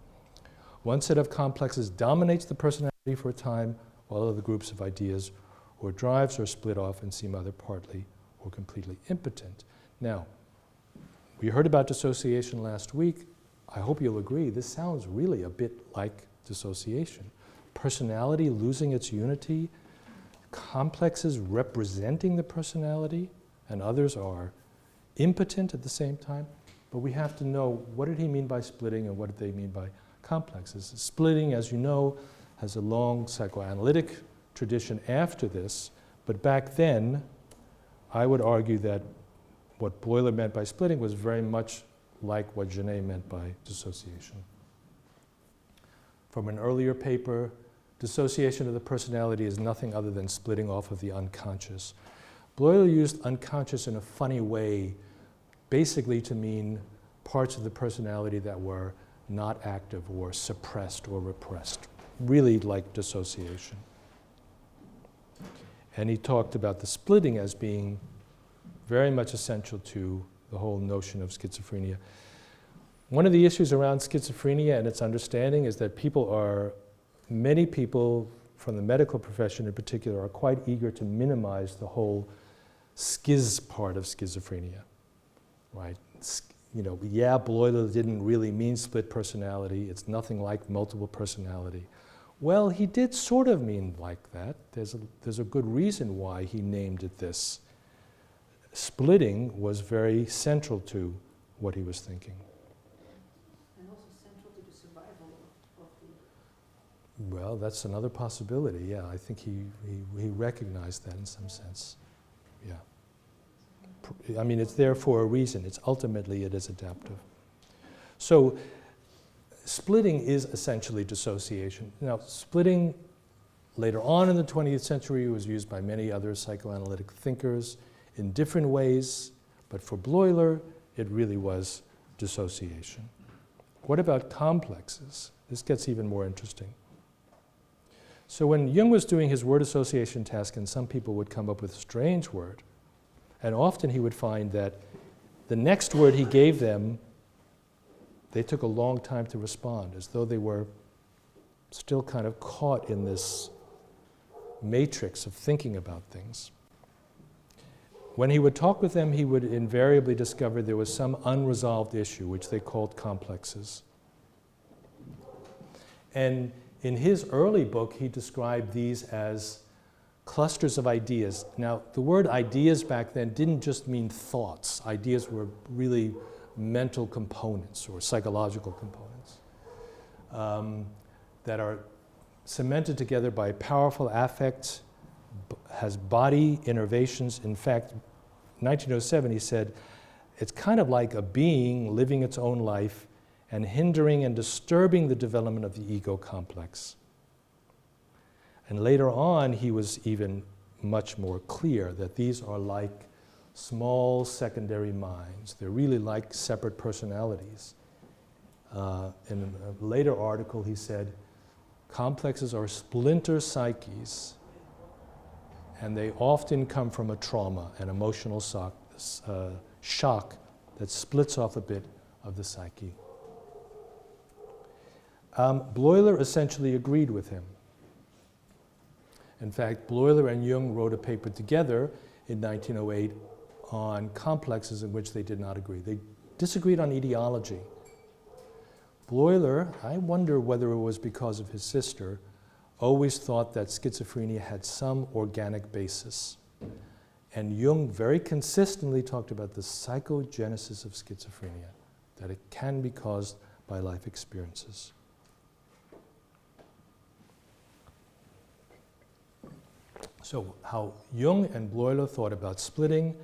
One set of complexes dominates the personality for a time, while other groups of ideas or drives are split off and seem either partly or completely impotent. Now, we heard about dissociation last week. I hope you'll agree, this sounds really a bit like dissociation. Personality losing its unity, complexes representing the personality, and others are impotent at the same time. But we have to know, what did he mean by splitting and what did they mean by complexes? Splitting, as you know, has a long psychoanalytic tradition after this, but back then, I would argue that what Bleuler meant by splitting was very much like what Genet meant by dissociation. From an earlier paper, dissociation of the personality is nothing other than splitting off of the unconscious. Bleuler used unconscious in a funny way, basically to mean parts of the personality that were not active or suppressed or repressed, really like dissociation. And he talked about the splitting as being very much essential to the whole notion of schizophrenia. One of the issues around schizophrenia and its understanding is that many people from the medical profession in particular are quite eager to minimize the whole schiz part of schizophrenia, right? Yeah, Bleuler didn't really mean split personality. It's nothing like multiple personality. Well, he did sort of mean like that. There's a good reason why he named it this. Splitting was very central to what he was thinking. And also central to the survival of the... Well, that's another possibility, yeah. I think he recognized that in some sense, yeah. I mean, it's there for a reason. Ultimately, it is adaptive. So, splitting is essentially dissociation. Now, splitting later on in the 20th century was used by many other psychoanalytic thinkers in different ways, but for Bleuler, it really was dissociation. What about complexes? This gets even more interesting. So when Jung was doing his word association task, and some people would come up with a strange word, and often he would find that the next word he gave them, they took a long time to respond, as though they were still kind of caught in this matrix of thinking about things. When he would talk with them, he would invariably discover there was some unresolved issue, which they called complexes. And in his early book, he described these as clusters of ideas. Now, the word ideas back then didn't just mean thoughts. Ideas were really mental components or psychological components that are cemented together by powerful affect, has body innervations. In fact, 1907 he said, it's kind of like a being living its own life and hindering and disturbing the development of the ego complex. And later on, he was even much more clear that these are like small secondary minds. They're really like separate personalities. In a later article, he said, complexes are splinter psyches, and they often come from a trauma, an emotional shock that splits off a bit of the psyche. Bleuler essentially agreed with him. In fact, Bleuler and Jung wrote a paper together in 1908 on complexes in which they did not agree. They disagreed on etiology. Bleuler, I wonder whether it was because of his sister, always thought that schizophrenia had some organic basis. And Jung very consistently talked about the psychogenesis of schizophrenia, that it can be caused by life experiences. So how Jung and Bleuler thought about splitting,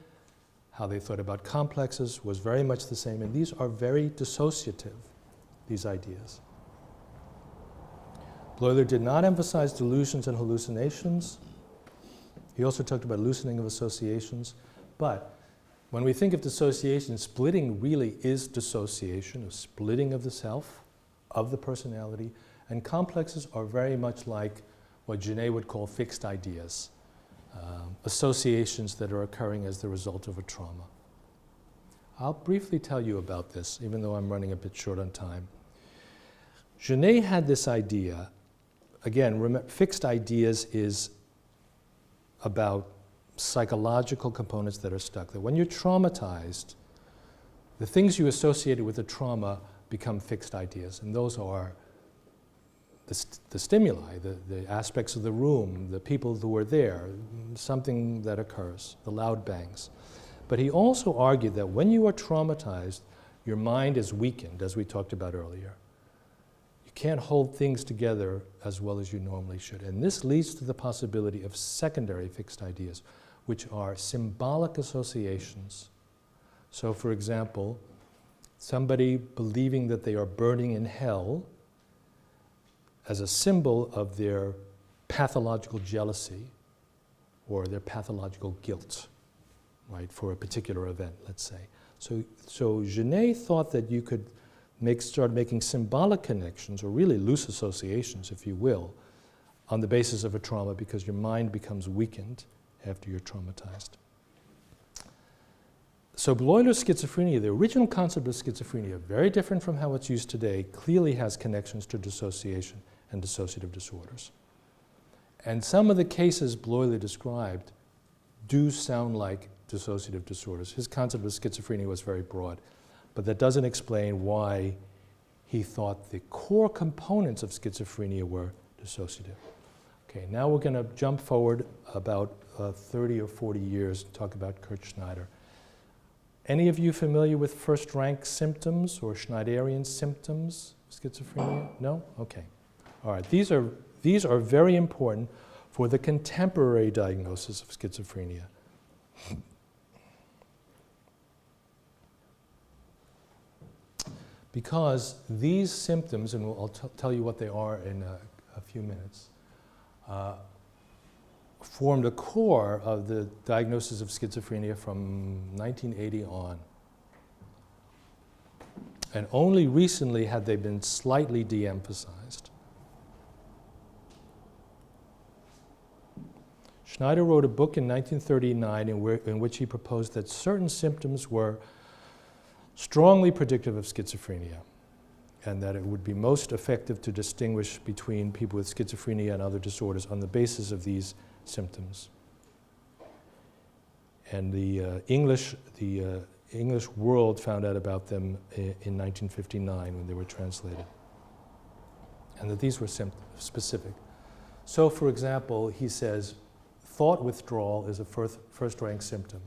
how they thought about complexes was very much the same, and these are very dissociative, these ideas. Bleuler did not emphasize delusions and hallucinations. He also talked about loosening of associations, but when we think of dissociation, splitting really is dissociation, a splitting of the self, of the personality, and complexes are very much like what Genet would call fixed ideas, associations that are occurring as the result of a trauma. I'll briefly tell you about this, even though I'm running a bit short on time. Genet had this idea, again, fixed ideas is about psychological components that are stuck. That when you're traumatized, the things you associated with the trauma become fixed ideas, and those are the stimuli, the aspects of the room, the people who were there, something that occurs, the loud bangs. But he also argued that when you are traumatized, your mind is weakened, as we talked about earlier. You can't hold things together as well as you normally should. And this leads to the possibility of secondary fixed ideas, which are symbolic associations. So, for example, somebody believing that they are burning in hell as a symbol of their pathological jealousy or their pathological guilt, right, for a particular event, let's say. So Genet thought that you could start making symbolic connections, or really loose associations, if you will, on the basis of a trauma, because your mind becomes weakened after you're traumatized. So Bleuler's schizophrenia, the original concept of schizophrenia, very different from how it's used today, clearly has connections to dissociation and dissociative disorders. And some of the cases Bleuler described do sound like dissociative disorders. His concept of schizophrenia was very broad, but that doesn't explain why he thought the core components of schizophrenia were dissociative. Okay, now we're going to jump forward about 30 or 40 years and talk about Kurt Schneider. Any of you familiar with first-rank symptoms or Schneiderian symptoms of schizophrenia? No? Okay. All right. These are very important for the contemporary diagnosis of schizophrenia. Because these symptoms, and I'll tell you what they are in a few minutes, formed the core of the diagnosis of schizophrenia from 1980 on. And only recently had they been slightly de-emphasized. Schneider wrote a book in 1939 in which he proposed that certain symptoms were strongly predictive of schizophrenia, and that it would be most effective to distinguish between people with schizophrenia and other disorders on the basis of these symptoms. And the English world found out about them in 1959 when they were translated, and that these were specific. So, for example, he says, thought withdrawal is a first-rank symptom.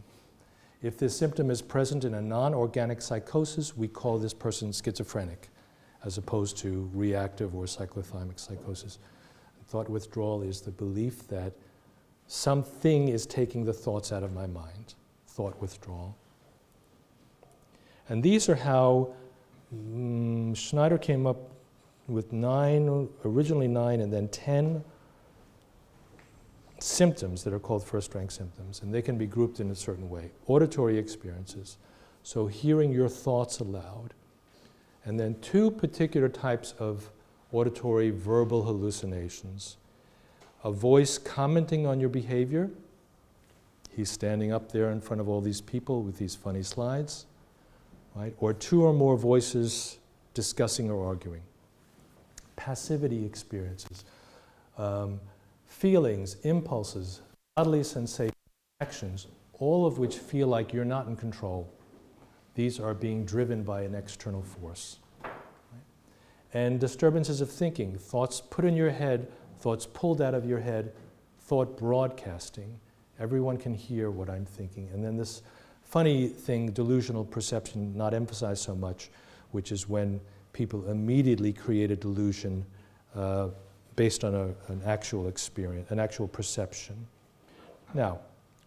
If this symptom is present in a non-organic psychosis, we call this person schizophrenic, as opposed to reactive or cyclothymic psychosis. Thought withdrawal is the belief that something is taking the thoughts out of my mind. Thought withdrawal. And these are how Schneider came up with originally nine and then 10 symptoms that are called first-rank symptoms, and they can be grouped in a certain way. Auditory experiences, so hearing your thoughts aloud, and then 2 particular types of auditory verbal hallucinations. A voice commenting on your behavior. He's standing up there in front of all these people with these funny slides, right? Or 2 or more voices discussing or arguing. Passivity experiences. Feelings, impulses, bodily sensations, actions, all of which feel like you're not in control. These are being driven by an external force. Right? And disturbances of thinking, thoughts put in your head, thoughts pulled out of your head, thought broadcasting. Everyone can hear what I'm thinking. And then this funny thing, delusional perception, not emphasized so much, which is when people immediately create a delusion based on an actual experience, an actual perception. Now,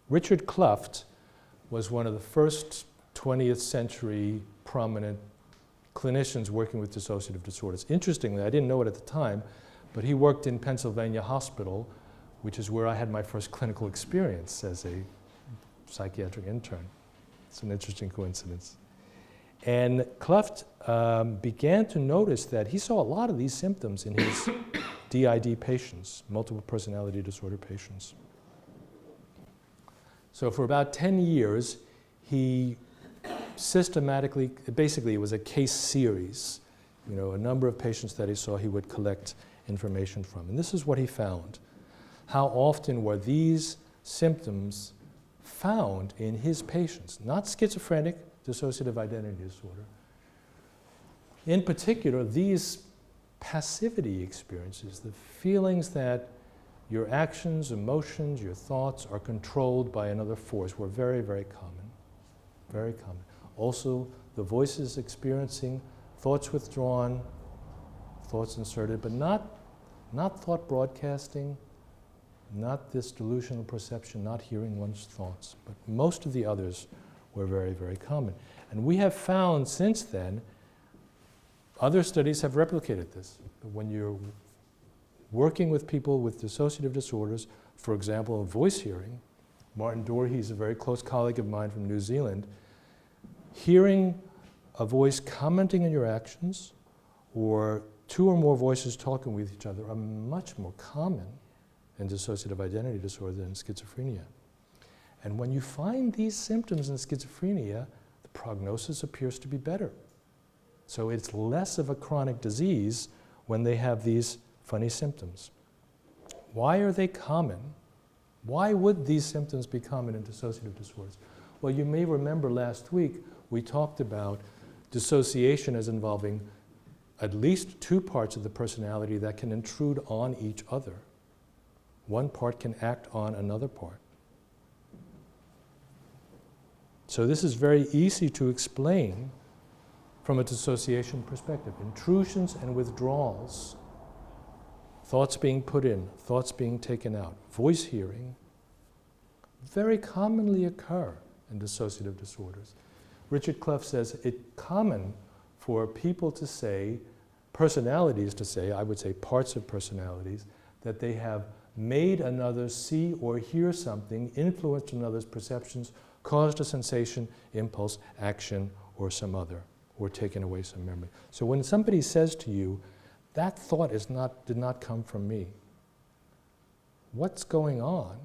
Richard Kluft was one of the first 20th century prominent clinicians working with dissociative disorders. Interestingly, I didn't know it at the time, but he worked in Pennsylvania Hospital, which is where I had my first clinical experience as a psychiatric intern. It's an interesting coincidence. And Kluft began to notice that he saw a lot of these symptoms in his DID patients, multiple personality disorder patients. So for about 10 years, he systematically, basically it was a case series, a number of patients that he saw he would collect information from. And this is what he found. How often were these symptoms found in his patients? Not schizophrenic, dissociative identity disorder. In particular, these passivity experiences, the feelings that your actions, emotions, your thoughts are controlled by another force were very, very common. Very common. Also, the voices experiencing thoughts withdrawn, thoughts inserted, but not thought broadcasting, not this delusional perception, not hearing one's thoughts, but most of the others were very, very common. And we have found since then, other studies have replicated this. When you're working with people with dissociative disorders, for example, voice hearing, Martin Dorey is a very close colleague of mine from New Zealand, hearing a voice commenting on your actions or 2 or more voices talking with each other are much more common in dissociative identity disorder than schizophrenia. And when you find these symptoms in schizophrenia, the prognosis appears to be better. So it's less of a chronic disease when they have these funny symptoms. Why are they common? Why would these symptoms be common in dissociative disorders? Well, you may remember last week we talked about dissociation as involving at least two parts of the personality that can intrude on each other. One part can act on another part. So this is very easy to explain from a dissociation perspective. Intrusions and withdrawals, thoughts being put in, thoughts being taken out, voice hearing, very commonly occur in dissociative disorders. Richard Clough says it's common for people to say, personalities to say, I would say parts of personalities, that they have made another see or hear something, influenced another's perceptions, caused a sensation, impulse, action, or some other, or taken away some memory. So when somebody says to you, that thought did not come from me, what's going on?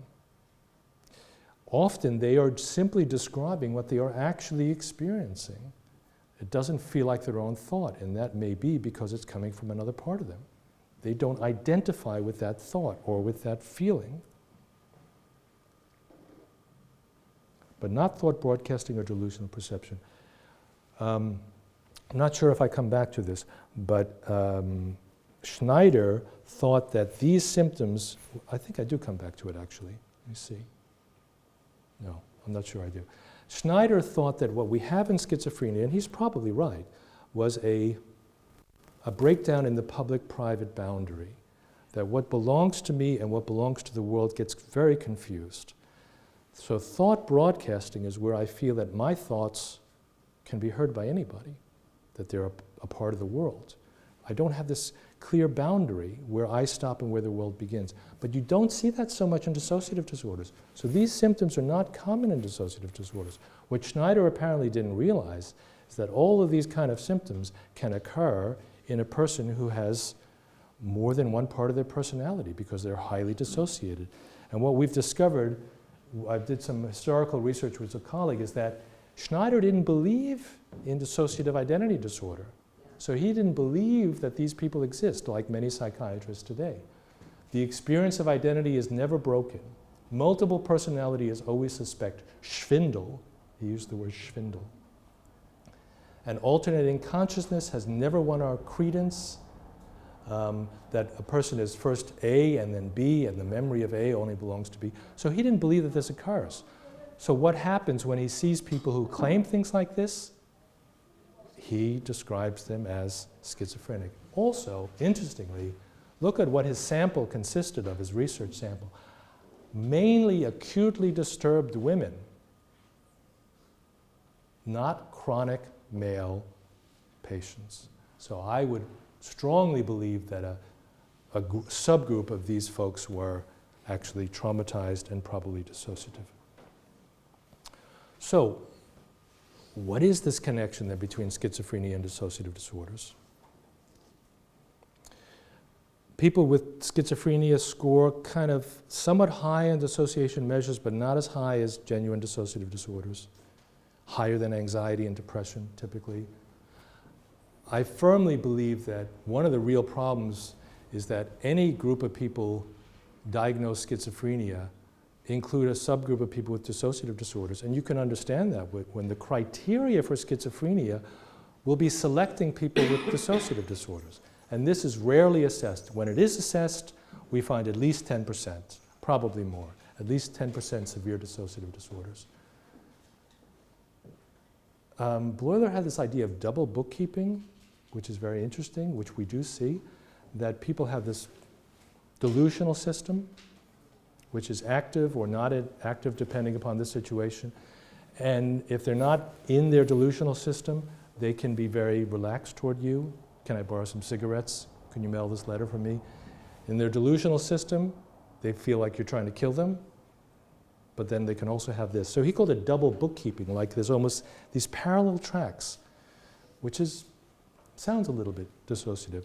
Often they are simply describing what they are actually experiencing. It doesn't feel like their own thought, and that may be because it's coming from another part of them. They don't identify with that thought or with that feeling. But not thought broadcasting or delusional perception. I'm not sure if I come back to this, but Schneider thought that these symptoms, I think I do come back to it actually. Let me see. No, I'm not sure I do. Schneider thought that what we have in schizophrenia, and he's probably right, was a breakdown in the public-private boundary, that what belongs to me and what belongs to the world gets very confused. So thought broadcasting is where I feel that my thoughts can be heard by anybody, that they're a part of the world. I don't have this clear boundary where I stop and where the world begins. But you don't see that so much in dissociative disorders. So these symptoms are not common in dissociative disorders. What Schneider apparently didn't realize is that all of these kind of symptoms can occur in a person who has more than one part of their personality because they're highly dissociated. And what we've discovered, I did some historical research with a colleague, is that Schneider didn't believe in dissociative identity disorder. So he didn't believe that these people exist, like many psychiatrists today. The experience of identity is never broken. Multiple personality is always suspect. Schwindel, he used the word Schwindel. And alternating consciousness has never won our credence, that a person is first A and then B, and the memory of A only belongs to B. So he didn't believe that this occurs. So what happens when he sees people who claim things like this? He describes them as schizophrenic. Also, interestingly, look at what his sample consisted of, his research sample. Mainly acutely disturbed women, not chronic male patients. So I would strongly believe that a subgroup of these folks were actually traumatized and probably dissociative. So, what is this connection then between schizophrenia and dissociative disorders? People with schizophrenia score kind of somewhat high in dissociation measures, but not as high as genuine dissociative disorders. Higher than anxiety and depression, typically. I firmly believe that one of the real problems is that any group of people diagnosed schizophrenia include a subgroup of people with dissociative disorders. And you can understand that when the criteria for schizophrenia will be selecting people with dissociative disorders. And this is rarely assessed. When it is assessed, we find at least 10%, probably more, at least 10% severe dissociative disorders. Bleuler had this idea of double bookkeeping, which is very interesting, which we do see, that people have this delusional system, which is active or not active depending upon the situation. And if they're not in their delusional system, they can be very relaxed toward you. Can I borrow some cigarettes? Can you mail this letter for me? In their delusional system, they feel like you're trying to kill them, but then they can also have this. So he called it double bookkeeping, like there's almost these parallel tracks, which sounds a little bit dissociative.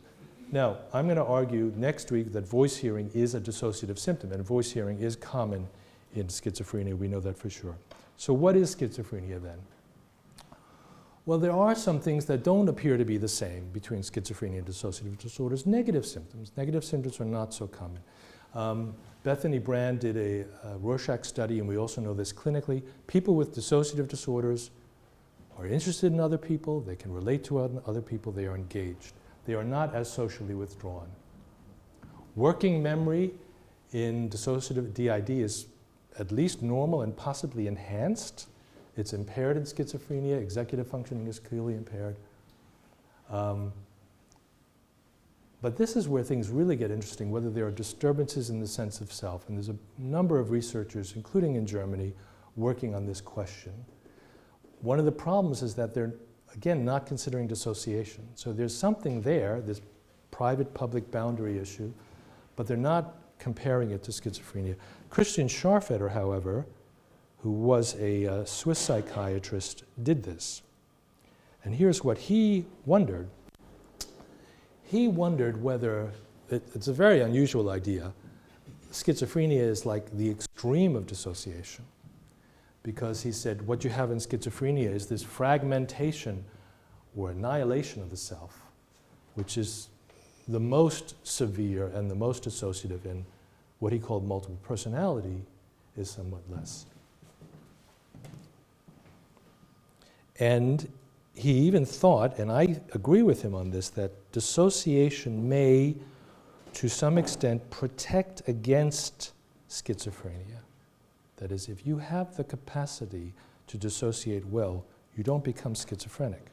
Now, I'm going to argue next week that voice hearing is a dissociative symptom, and voice hearing is common in schizophrenia. We know that for sure. So what is schizophrenia then? Well, there are some things that don't appear to be the same between schizophrenia and dissociative disorders. Negative symptoms. Negative symptoms are not so common. Bethany Brand did a Rorschach study, and we also know this clinically. People with dissociative disorders are interested in other people, they can relate to other people, they are engaged. They are not as socially withdrawn. Working memory in dissociative DID is at least normal and possibly enhanced. It's impaired in schizophrenia. Executive functioning is clearly impaired. But this is where things really get interesting, whether there are disturbances in the sense of self. And there's a number of researchers, including in Germany, working on this question. One of the problems is that they're, again, not considering dissociation. So there's something there, this private-public boundary issue, but they're not comparing it to schizophrenia. Christian Scharfeder, however, who was a Swiss psychiatrist, did this. And here's what he wondered. He wondered whether, it's a very unusual idea, schizophrenia is like the extreme of dissociation. Because he said what you have in schizophrenia is this fragmentation or annihilation of the self, which is the most severe and the most dissociative, and what he called multiple personality is somewhat less. And he even thought, and I agree with him on this, that dissociation may, to some extent, protect against schizophrenia. That is, if you have the capacity to dissociate well, you don't become schizophrenic.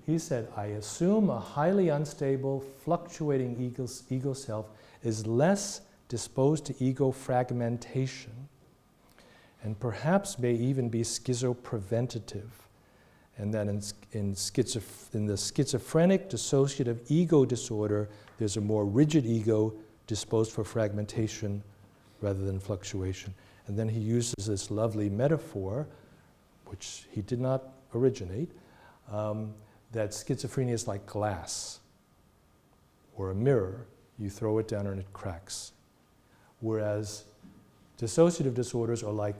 He said, I assume a highly unstable, fluctuating ego self is less disposed to ego fragmentation and perhaps may even be schizopreventative. And that in the schizophrenic dissociative ego disorder, there's a more rigid ego disposed for fragmentation rather than fluctuation. And then he uses this lovely metaphor, which he did not originate, that schizophrenia is like glass or a mirror. You throw it down and it cracks. Whereas dissociative disorders are like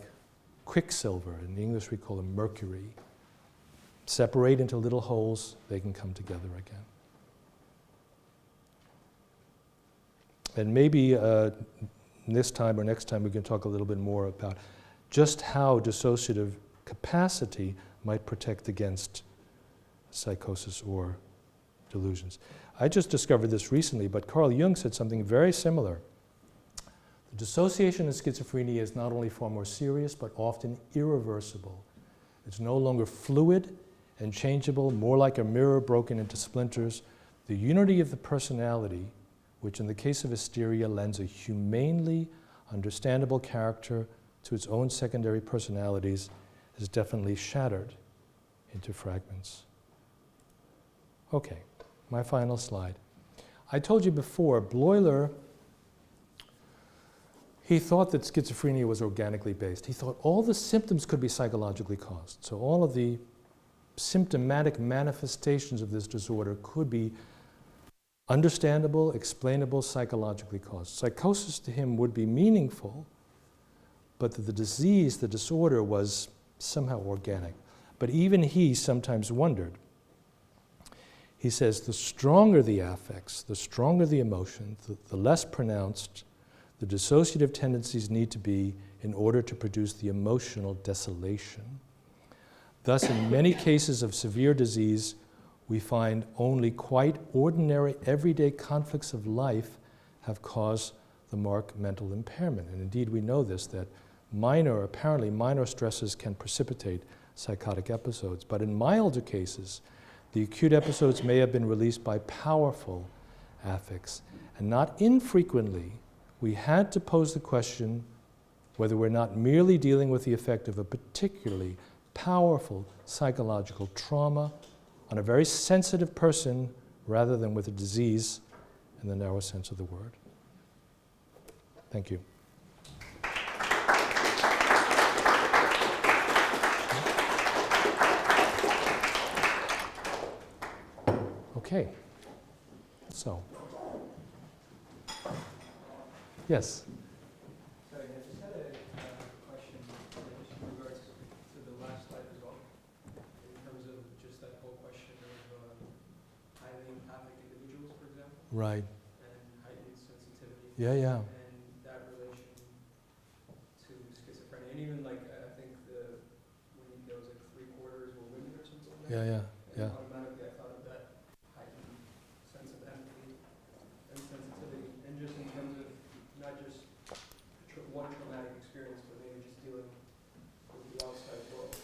quicksilver. In English we call them mercury. Separate into little holes, they can come together again. And maybe this time or next time we can talk a little bit more about just how dissociative capacity might protect against psychosis or delusions. I just discovered this recently, but Carl Jung said something very similar. The dissociation in schizophrenia is not only far more serious, but often irreversible. It's no longer fluid and changeable, more like a mirror broken into splinters. The unity of the personality, which in the case of hysteria lends a humanely understandable character to its own secondary personalities, is definitely shattered into fragments. Okay, my final slide. I told you before, Bleuler, he thought that schizophrenia was organically based. He thought all the symptoms could be psychologically caused. So all of the symptomatic manifestations of this disorder could be understandable, explainable, psychologically caused. Psychosis to him would be meaningful, but the disease, the disorder, was somehow organic. But even he sometimes wondered. He says the stronger the affects, the stronger the emotion, the less pronounced the dissociative tendencies need to be in order to produce the emotional desolation. Thus, in many cases of severe disease, we find only quite ordinary, everyday conflicts of life have caused the marked mental impairment. And indeed, we know this, that apparently minor stresses can precipitate psychotic episodes. But in milder cases, the acute episodes may have been released by powerful affects. And not infrequently, we had to pose the question whether we're not merely dealing with the effect of a particularly powerful psychological trauma on a very sensitive person rather than with a disease in the narrow sense of the word. Thank you. Okay, so, yes? So Right. and heightened sensitivity. Yeah, yeah. And that relation to schizophrenia. And even like, I think when there was like 3/4 were women or something like that. Yeah, yeah, And yeah. automatically I thought of that heightened sense of empathy and sensitivity. And just in terms of not just one traumatic experience, but maybe just dealing with the outside world.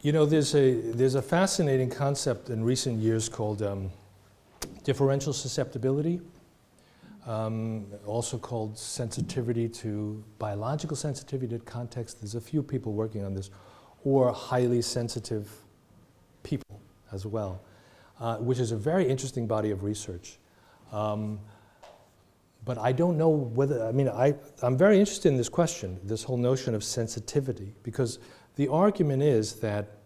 You know, there's a fascinating concept in recent years called differential susceptibility, also called sensitivity to biological sensitivity to context. There's a few people working on this, or highly sensitive people as well, which is a very interesting body of research. But I don't know whether, I mean, I'm very interested in this question, this whole notion of sensitivity, because the argument is that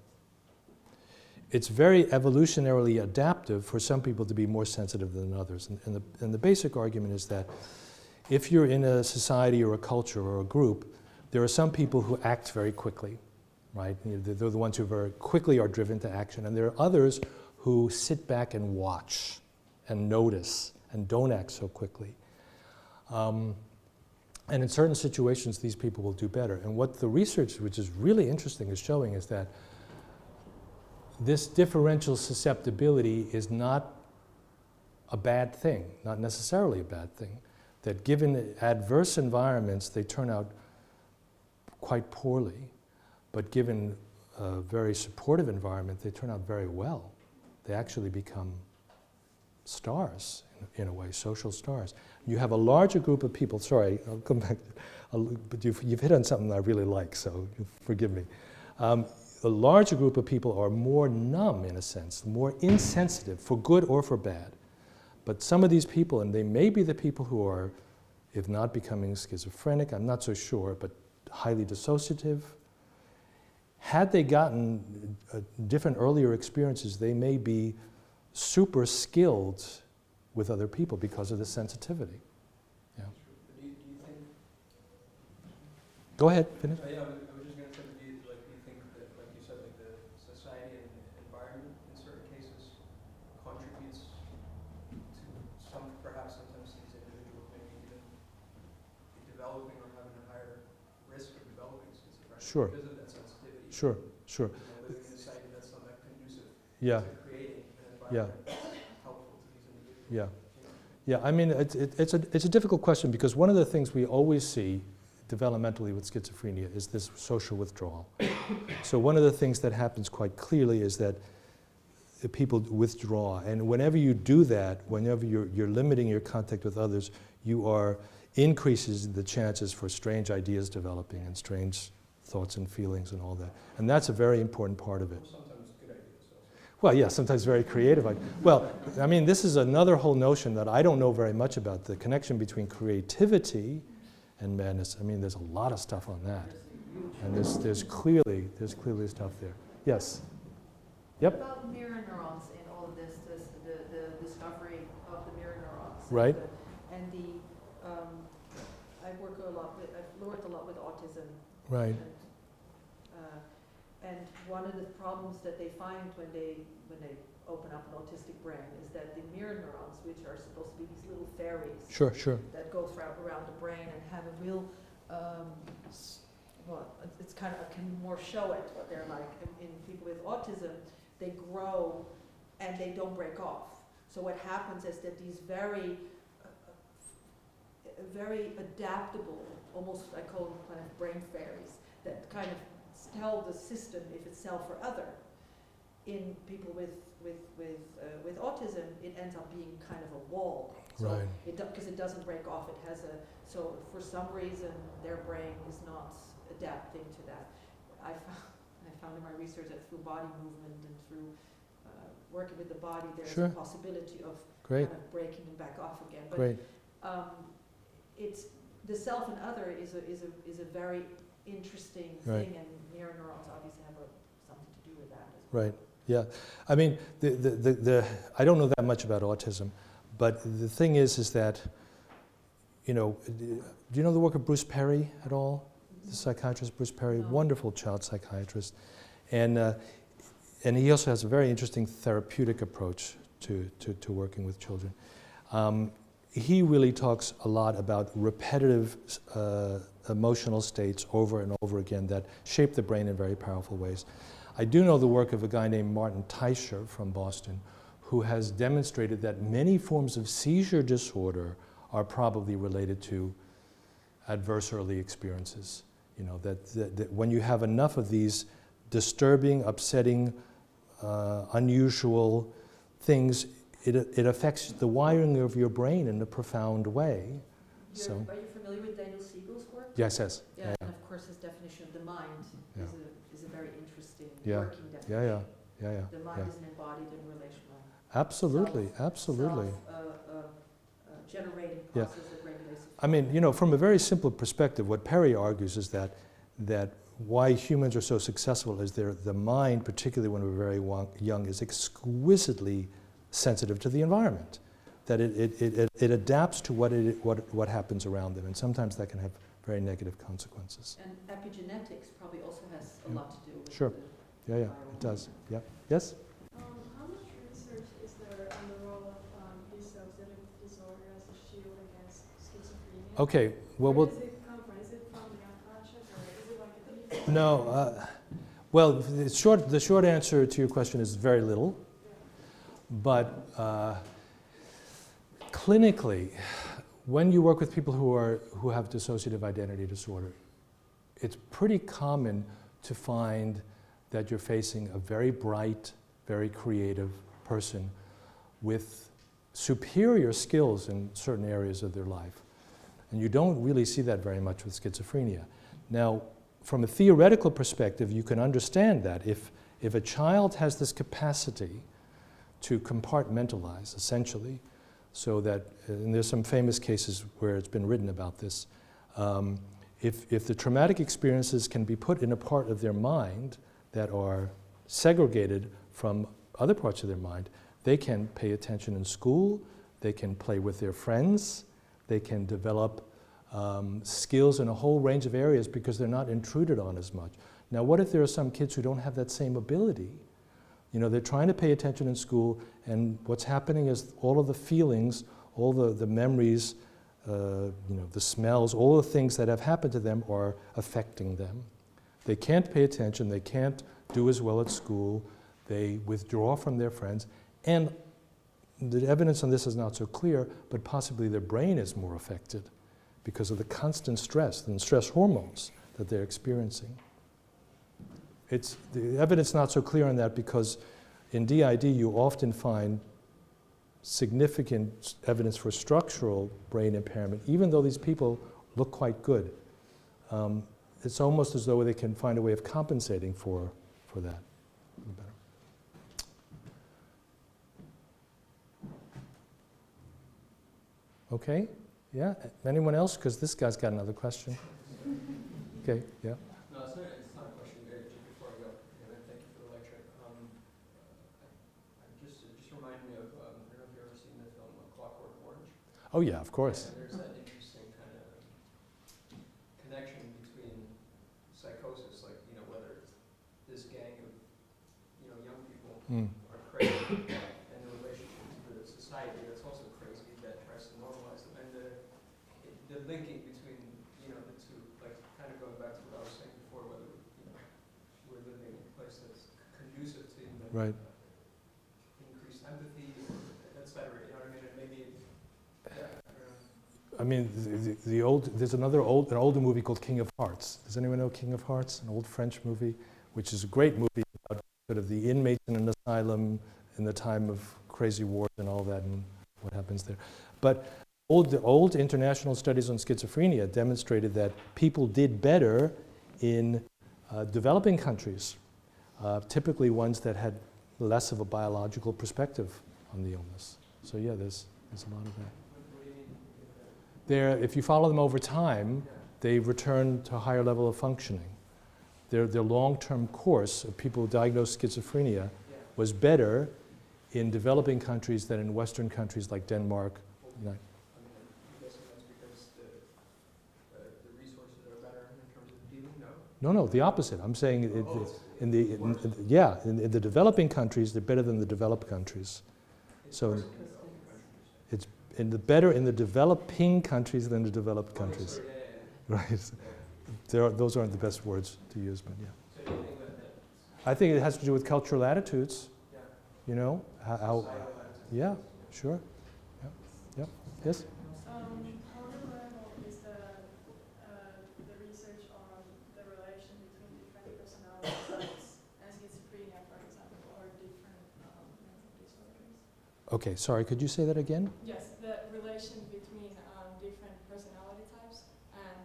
it's very evolutionarily adaptive for some people to be more sensitive than others. And the basic argument is that if you're in a society or a culture or a group, there are some people who act very quickly, right? They're the ones who very quickly are driven to action. And there are others who sit back and watch and notice and don't act so quickly. And in certain situations, these people will do better. And what the research, which is really interesting, is showing is that this differential susceptibility is not a bad thing, not necessarily a bad thing. That given adverse environments, they turn out quite poorly. But given a very supportive environment, they turn out very well. They actually become stars, in a way, social stars. You have a larger group of people, sorry, I'll come back, but you've hit on something I really like, so forgive me. A larger group of people are more numb, in a sense, more insensitive, for good or for bad. But some of these people, and they may be the people who are, if not becoming schizophrenic, I'm not so sure, but highly dissociative, had they gotten different earlier experiences, they may be super skilled with other people because of the sensitivity. Yeah. Do you think? Go ahead, finish. Yeah, I was just going to say, do you think that, like you said, like the society and the environment in certain cases contributes to perhaps sometimes these individuals maybe even developing or having a higher risk of developing schizophrenia Sure. because of that sensitivity? Sure, sure. Living in a society that's not that conducive Yeah. to creating an Yeah. environment that's helpful to these individuals. Yeah. Yeah, I mean, it's a difficult question because one of the things we always see developmentally with schizophrenia is this social withdrawal. So one of the things that happens quite clearly is that the people withdraw. And whenever you do that, whenever you're limiting your contact with others, you are increases the chances for strange ideas developing and strange thoughts and feelings and all that. And that's a very important part of it. Sometimes good ideas also. Well, yeah, sometimes very creative. Well, I mean, this is another whole notion that I don't know very much about, the connection between creativity and madness. I mean, there's a lot of stuff on that. And there's clearly stuff there. Yes? Yep. About mirror neurons in all of this the discovery of the mirror neurons. Right. And I've worked a lot with autism. Right. And one of the problems that they find when they open up an autistic brain is that the mirror neurons, which are supposed to be these little fairies Sure. that go around the brain and have a real, it's kind of, I can more show it what they're like. In people with autism, they grow and they don't break off. So what happens is that these very adaptable, almost I call them kind of brain fairies, that kind of tell the system if it's self or other. In people with autism, it ends up being kind of a wall. So Right. Because it doesn't break off, it has so for some reason their brain is not adapting to that. I found in my research that through body movement and through working with the body, there's Sure. a possibility of Great. kind of breaking them back off again. But Great. it's the self and other is a very interesting Right. thing, and mirror neurons obviously have something to do with that as well. Right. Yeah. I mean, I don't know that much about autism, but the thing is that, you know, do you know the work of Bruce Perry at all? The psychiatrist Bruce Perry, No. wonderful child psychiatrist, and he also has a very interesting therapeutic approach to working with children. He really talks a lot about repetitive emotional states over and over again that shape the brain in very powerful ways. I do know the work of a guy named Martin Teicher from Boston, who has demonstrated that many forms of seizure disorder are probably related to adverse early experiences. You know, that when you have enough of these disturbing, upsetting, unusual things, it affects the wiring of your brain in a profound way. So, Are you familiar with Daniel Siegel's work? yes, yes. Yeah, and of course his definition of the mind Yeah. is a very interesting Yeah. working definition. Yeah. The mind is an embodied and relational, Absolutely, absolutely. generating Yeah. process that regulates. I mean, you know, from a very simple perspective, what Perry argues is that why humans are so successful is the mind, particularly when we're very young, is exquisitely sensitive to the environment. That it adapts to what happens around them, and sometimes that can have very negative consequences. And epigenetics probably also has a lot to do with Sure. the Yeah, it does. Yeah. Yes? How much research is there on the role of dissociative disorder as a shield against schizophrenia? Okay. Well, Where does it come from? Is it from the unconscious, or is it like a default? no. Well, the short answer to your question is very little. But clinically, when you work with people who have dissociative identity disorder, it's pretty common to find that you're facing a very bright, very creative person with superior skills in certain areas of their life. And you don't really see that very much with schizophrenia. Now, from a theoretical perspective, you can understand that if a child has this capacity to compartmentalize, essentially, so that, and there's some famous cases where it's been written about this, if the traumatic experiences can be put in a part of their mind that are segregated from other parts of their mind, they can pay attention in school, they can play with their friends, they can develop skills in a whole range of areas because they're not intruded on as much. Now, what if there are some kids who don't have that same ability? You know, they're trying to pay attention in school, and what's happening is all of the feelings, all the memories, you know, the smells, all the things that have happened to them are affecting them. They can't pay attention, they can't do as well at school, they withdraw from their friends, and the evidence on this is not so clear, but possibly their brain is more affected because of the constant stress and stress hormones that they're experiencing. The evidence not so clear on that because in DID you often find significant evidence for structural brain impairment, even though these people look quite good. It's almost as though they can find a way of compensating for that. Okay, yeah, anyone else? Because this guy's got another question. Okay, yeah. No, it's not a question. Just before I go, and thank you for the lecture. Just remind me of, I don't know if you've ever seen the film Clockwork Orange. Oh yeah, of course. And there's that interesting kind of connection between psychosis, like, you know, whether it's this gang of, you know, young people are crazy, and the relationship to the society that's also crazy that tries to normalize them, and the linking between, you know, the two, like kind of going back to what I was saying before, whether, you know, we're living in a place that's conducive to Right. increased empathy, or et cetera, you know what I mean? And maybe, yeah, I don't know. I mean, there's an older movie called King of Hearts. Does anyone know King of Hearts? An old French movie, which is a great movie about sort of the inmates in an asylum in the time of crazy wars and all that and what happens there. But old international studies on schizophrenia demonstrated that people did better in developing countries, typically ones that had less of a biological perspective on the illness. So yeah, there's a lot of that. What do you mean? If you follow them over time, they return to a higher level of functioning. Their long-term course of people diagnosed schizophrenia was better in developing countries than in Western countries like Denmark. You know. I mean, I'm guessing that's because the resources are better in terms of dealing, no? No, the opposite. I'm saying in the developing countries, they're better than the developed countries. So in the developing countries than the developed Oh, countries. sorry, yeah. Right. Those aren't the best words to use, but yeah. So you think that I think it has to do with cultural attitudes. yeah. You know, how Societal attitudes. yeah, sure. Yeah. Yep. Yes? How reliable is the research on the relation between different personality types and schizophrenia, for example, or different mental disorders? Okay, sorry, could you say that again? Yes, the relation between different personality types and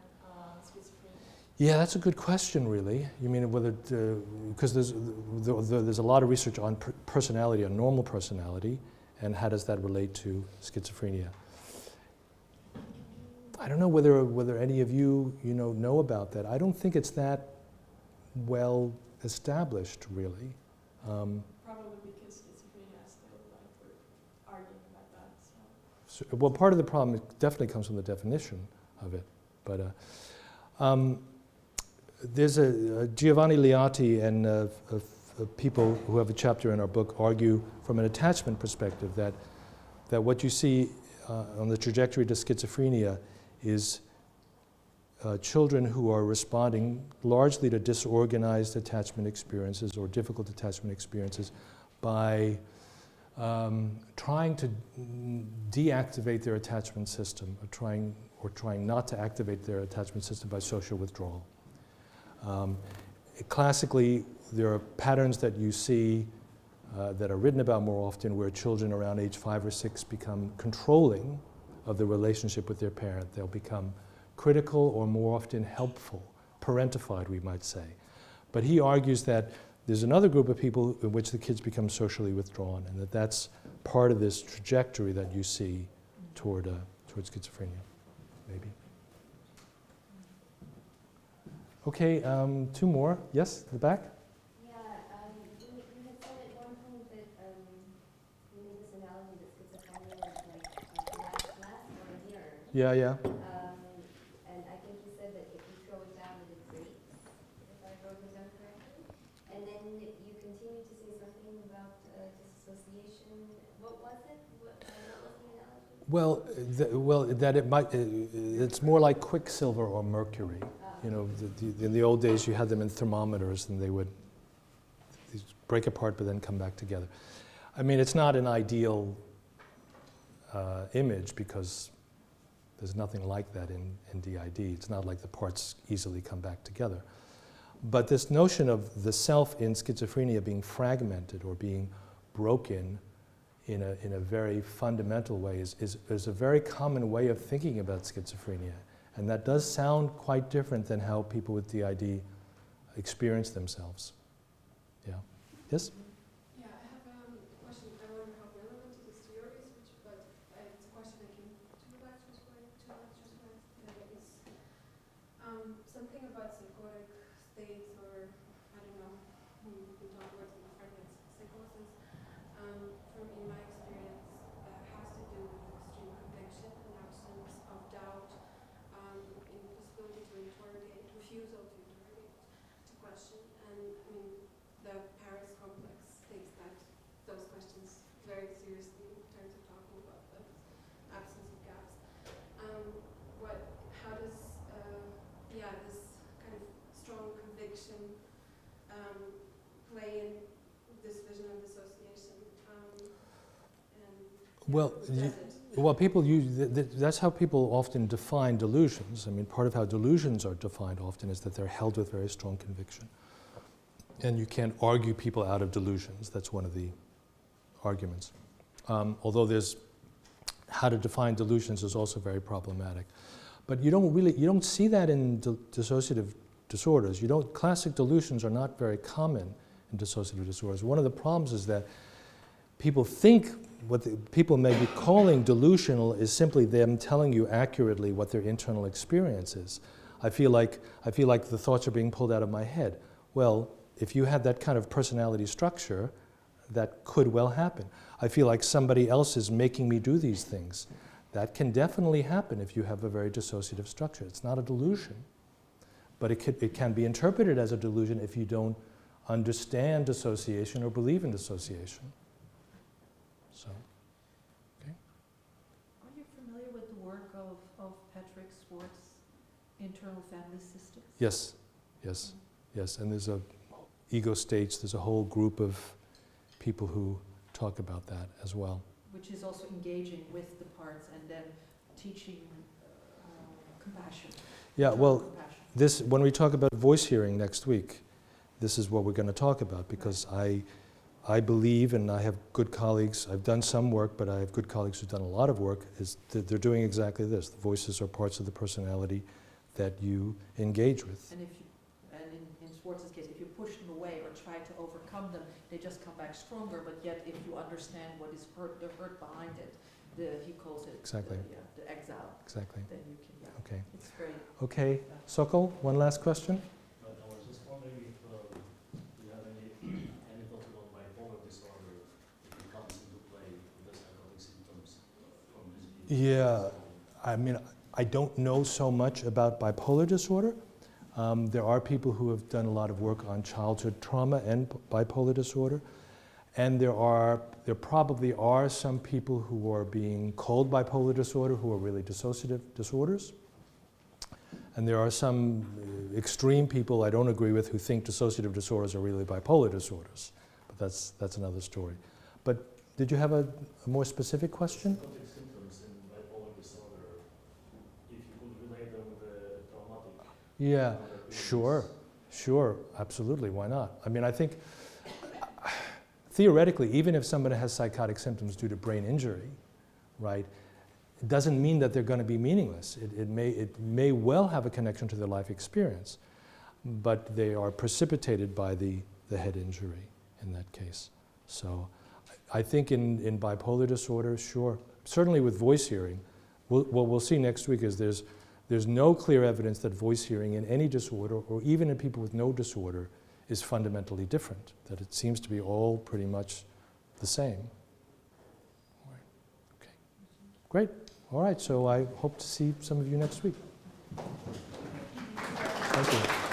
schizophrenia. Yeah, that's a good question, really. You mean whether, because there's a lot of research on personality, on normal personality, and how does that relate to schizophrenia? I don't know whether any of you know about that. I don't think it's that well established, really. Probably because schizophrenia is still we're arguing about that. So. Well, part of the problem definitely comes from the definition of it, but there's a Giovanni Liatti and people who have a chapter in our book argue from an attachment perspective that what you see on the trajectory to schizophrenia is children who are responding largely to disorganized attachment experiences or difficult attachment experiences by trying to deactivate their attachment system, or trying not to activate their attachment system by social withdrawal. Classically, there are patterns that you see that are written about more often where children around age 5 or 6 become controlling of the relationship with their parent. They'll become critical or more often helpful, parentified, we might say. But he argues that there's another group of people in which the kids become socially withdrawn, and that's part of this trajectory that you see towards schizophrenia, maybe. Okay, 2 more. Yes, in the back? Yeah, you had said at one point that you made this analogy that schizophrenia is like a glass or a mirror. Yeah, yeah. And I think you said that if you throw it down, it breaks, if I wrote it down correctly. And then you continued to say something about dissociation. What was it? What was the analogy? Well, that it might. It's more like quicksilver or mercury. You know, in the old days, you had them in thermometers, and they would break apart but then come back together. I mean, it's not an ideal image because there's nothing like that in DID. It's not like the parts easily come back together. But this notion of the self in schizophrenia being fragmented or being broken in a very fundamental way is a very common way of thinking about schizophrenia. And that does sound quite different than how people with DID experience themselves. Yeah. Yes? Yeah, I have a question. I wonder how relevant to this theory is, but it's a question that came 2 lectures worth. Is something about psychotic states, or I don't know, we talk about the fragments of psychosis. From in my experience, has to do with extreme conviction and absence of doubt. Impossibility to interrogate, refusal to interrogate, to question, and I mean, the Paris complex takes those questions very seriously in terms of talking about the absence of gaps. How does, this kind of strong conviction play in this vision of dissociation? Well, people use, that's how people often define delusions. I mean, part of how delusions are defined often is that they're held with very strong conviction. And you can't argue people out of delusions. That's one of the arguments. Although how to define delusions is also very problematic. But you don't see that in dissociative disorders. Classic delusions are not very common in dissociative disorders. One of the problems is that people think what people may be calling delusional is simply them telling you accurately what their internal experience is. I feel like the thoughts are being pulled out of my head. Well, if you had that kind of personality structure, that could well happen. I feel like somebody else is making me do these things. That can definitely happen if you have a very dissociative structure. It's not a delusion, but it can be interpreted as a delusion if you don't understand dissociation or believe in dissociation. So, okay. Are you Internal family systems? Yes, yes, yes. And there's a ego states, there's a whole group of people who talk about that as well. Which is also engaging with the parts and then teaching compassion. Yeah, well, Compassion. when we talk about voice hearing next week, this is what we're going to talk about, because I believe, and I have good colleagues, I've done some work, but I have good colleagues who've done a lot of work, is that they're doing exactly this. The voices are parts of the personality that you engage with. And in Schwartz's case, if you push them away or try to overcome them, they just come back stronger, but yet if you understand what is the hurt behind it, he calls it Exactly. The exile, Exactly. then you can, Okay. it's great. Okay. Sokol, one last question? I was just wondering if you have any thoughts about bipolar disorder, if it comes into play with the psychotic symptoms from this view? Yeah, I mean, I don't know so much about bipolar disorder. There are people who have done a lot of work on childhood trauma and bipolar disorder. And there probably are some people who are being called bipolar disorder who are really dissociative disorders. And there are some extreme people I don't agree with who think dissociative disorders are really bipolar disorders. But that's another story. But did you have a more specific question? Psychotic symptoms in bipolar disorder, if you could relate them with the traumatic. Yeah, sure, absolutely, why not? I mean, I think theoretically, even if somebody has psychotic symptoms due to brain injury, right, it doesn't mean that they're going to be meaningless. It may well have a connection to their life experience, but they are precipitated by the head injury in that case. So I think in bipolar disorder, sure. Certainly with voice hearing, what we'll see next week is there's no clear evidence that voice hearing in any disorder, or even in people with no disorder, is fundamentally different, that it seems to be all pretty much the same. All right. Okay. Great. All right, so I hope to see some of you next week. Thank you.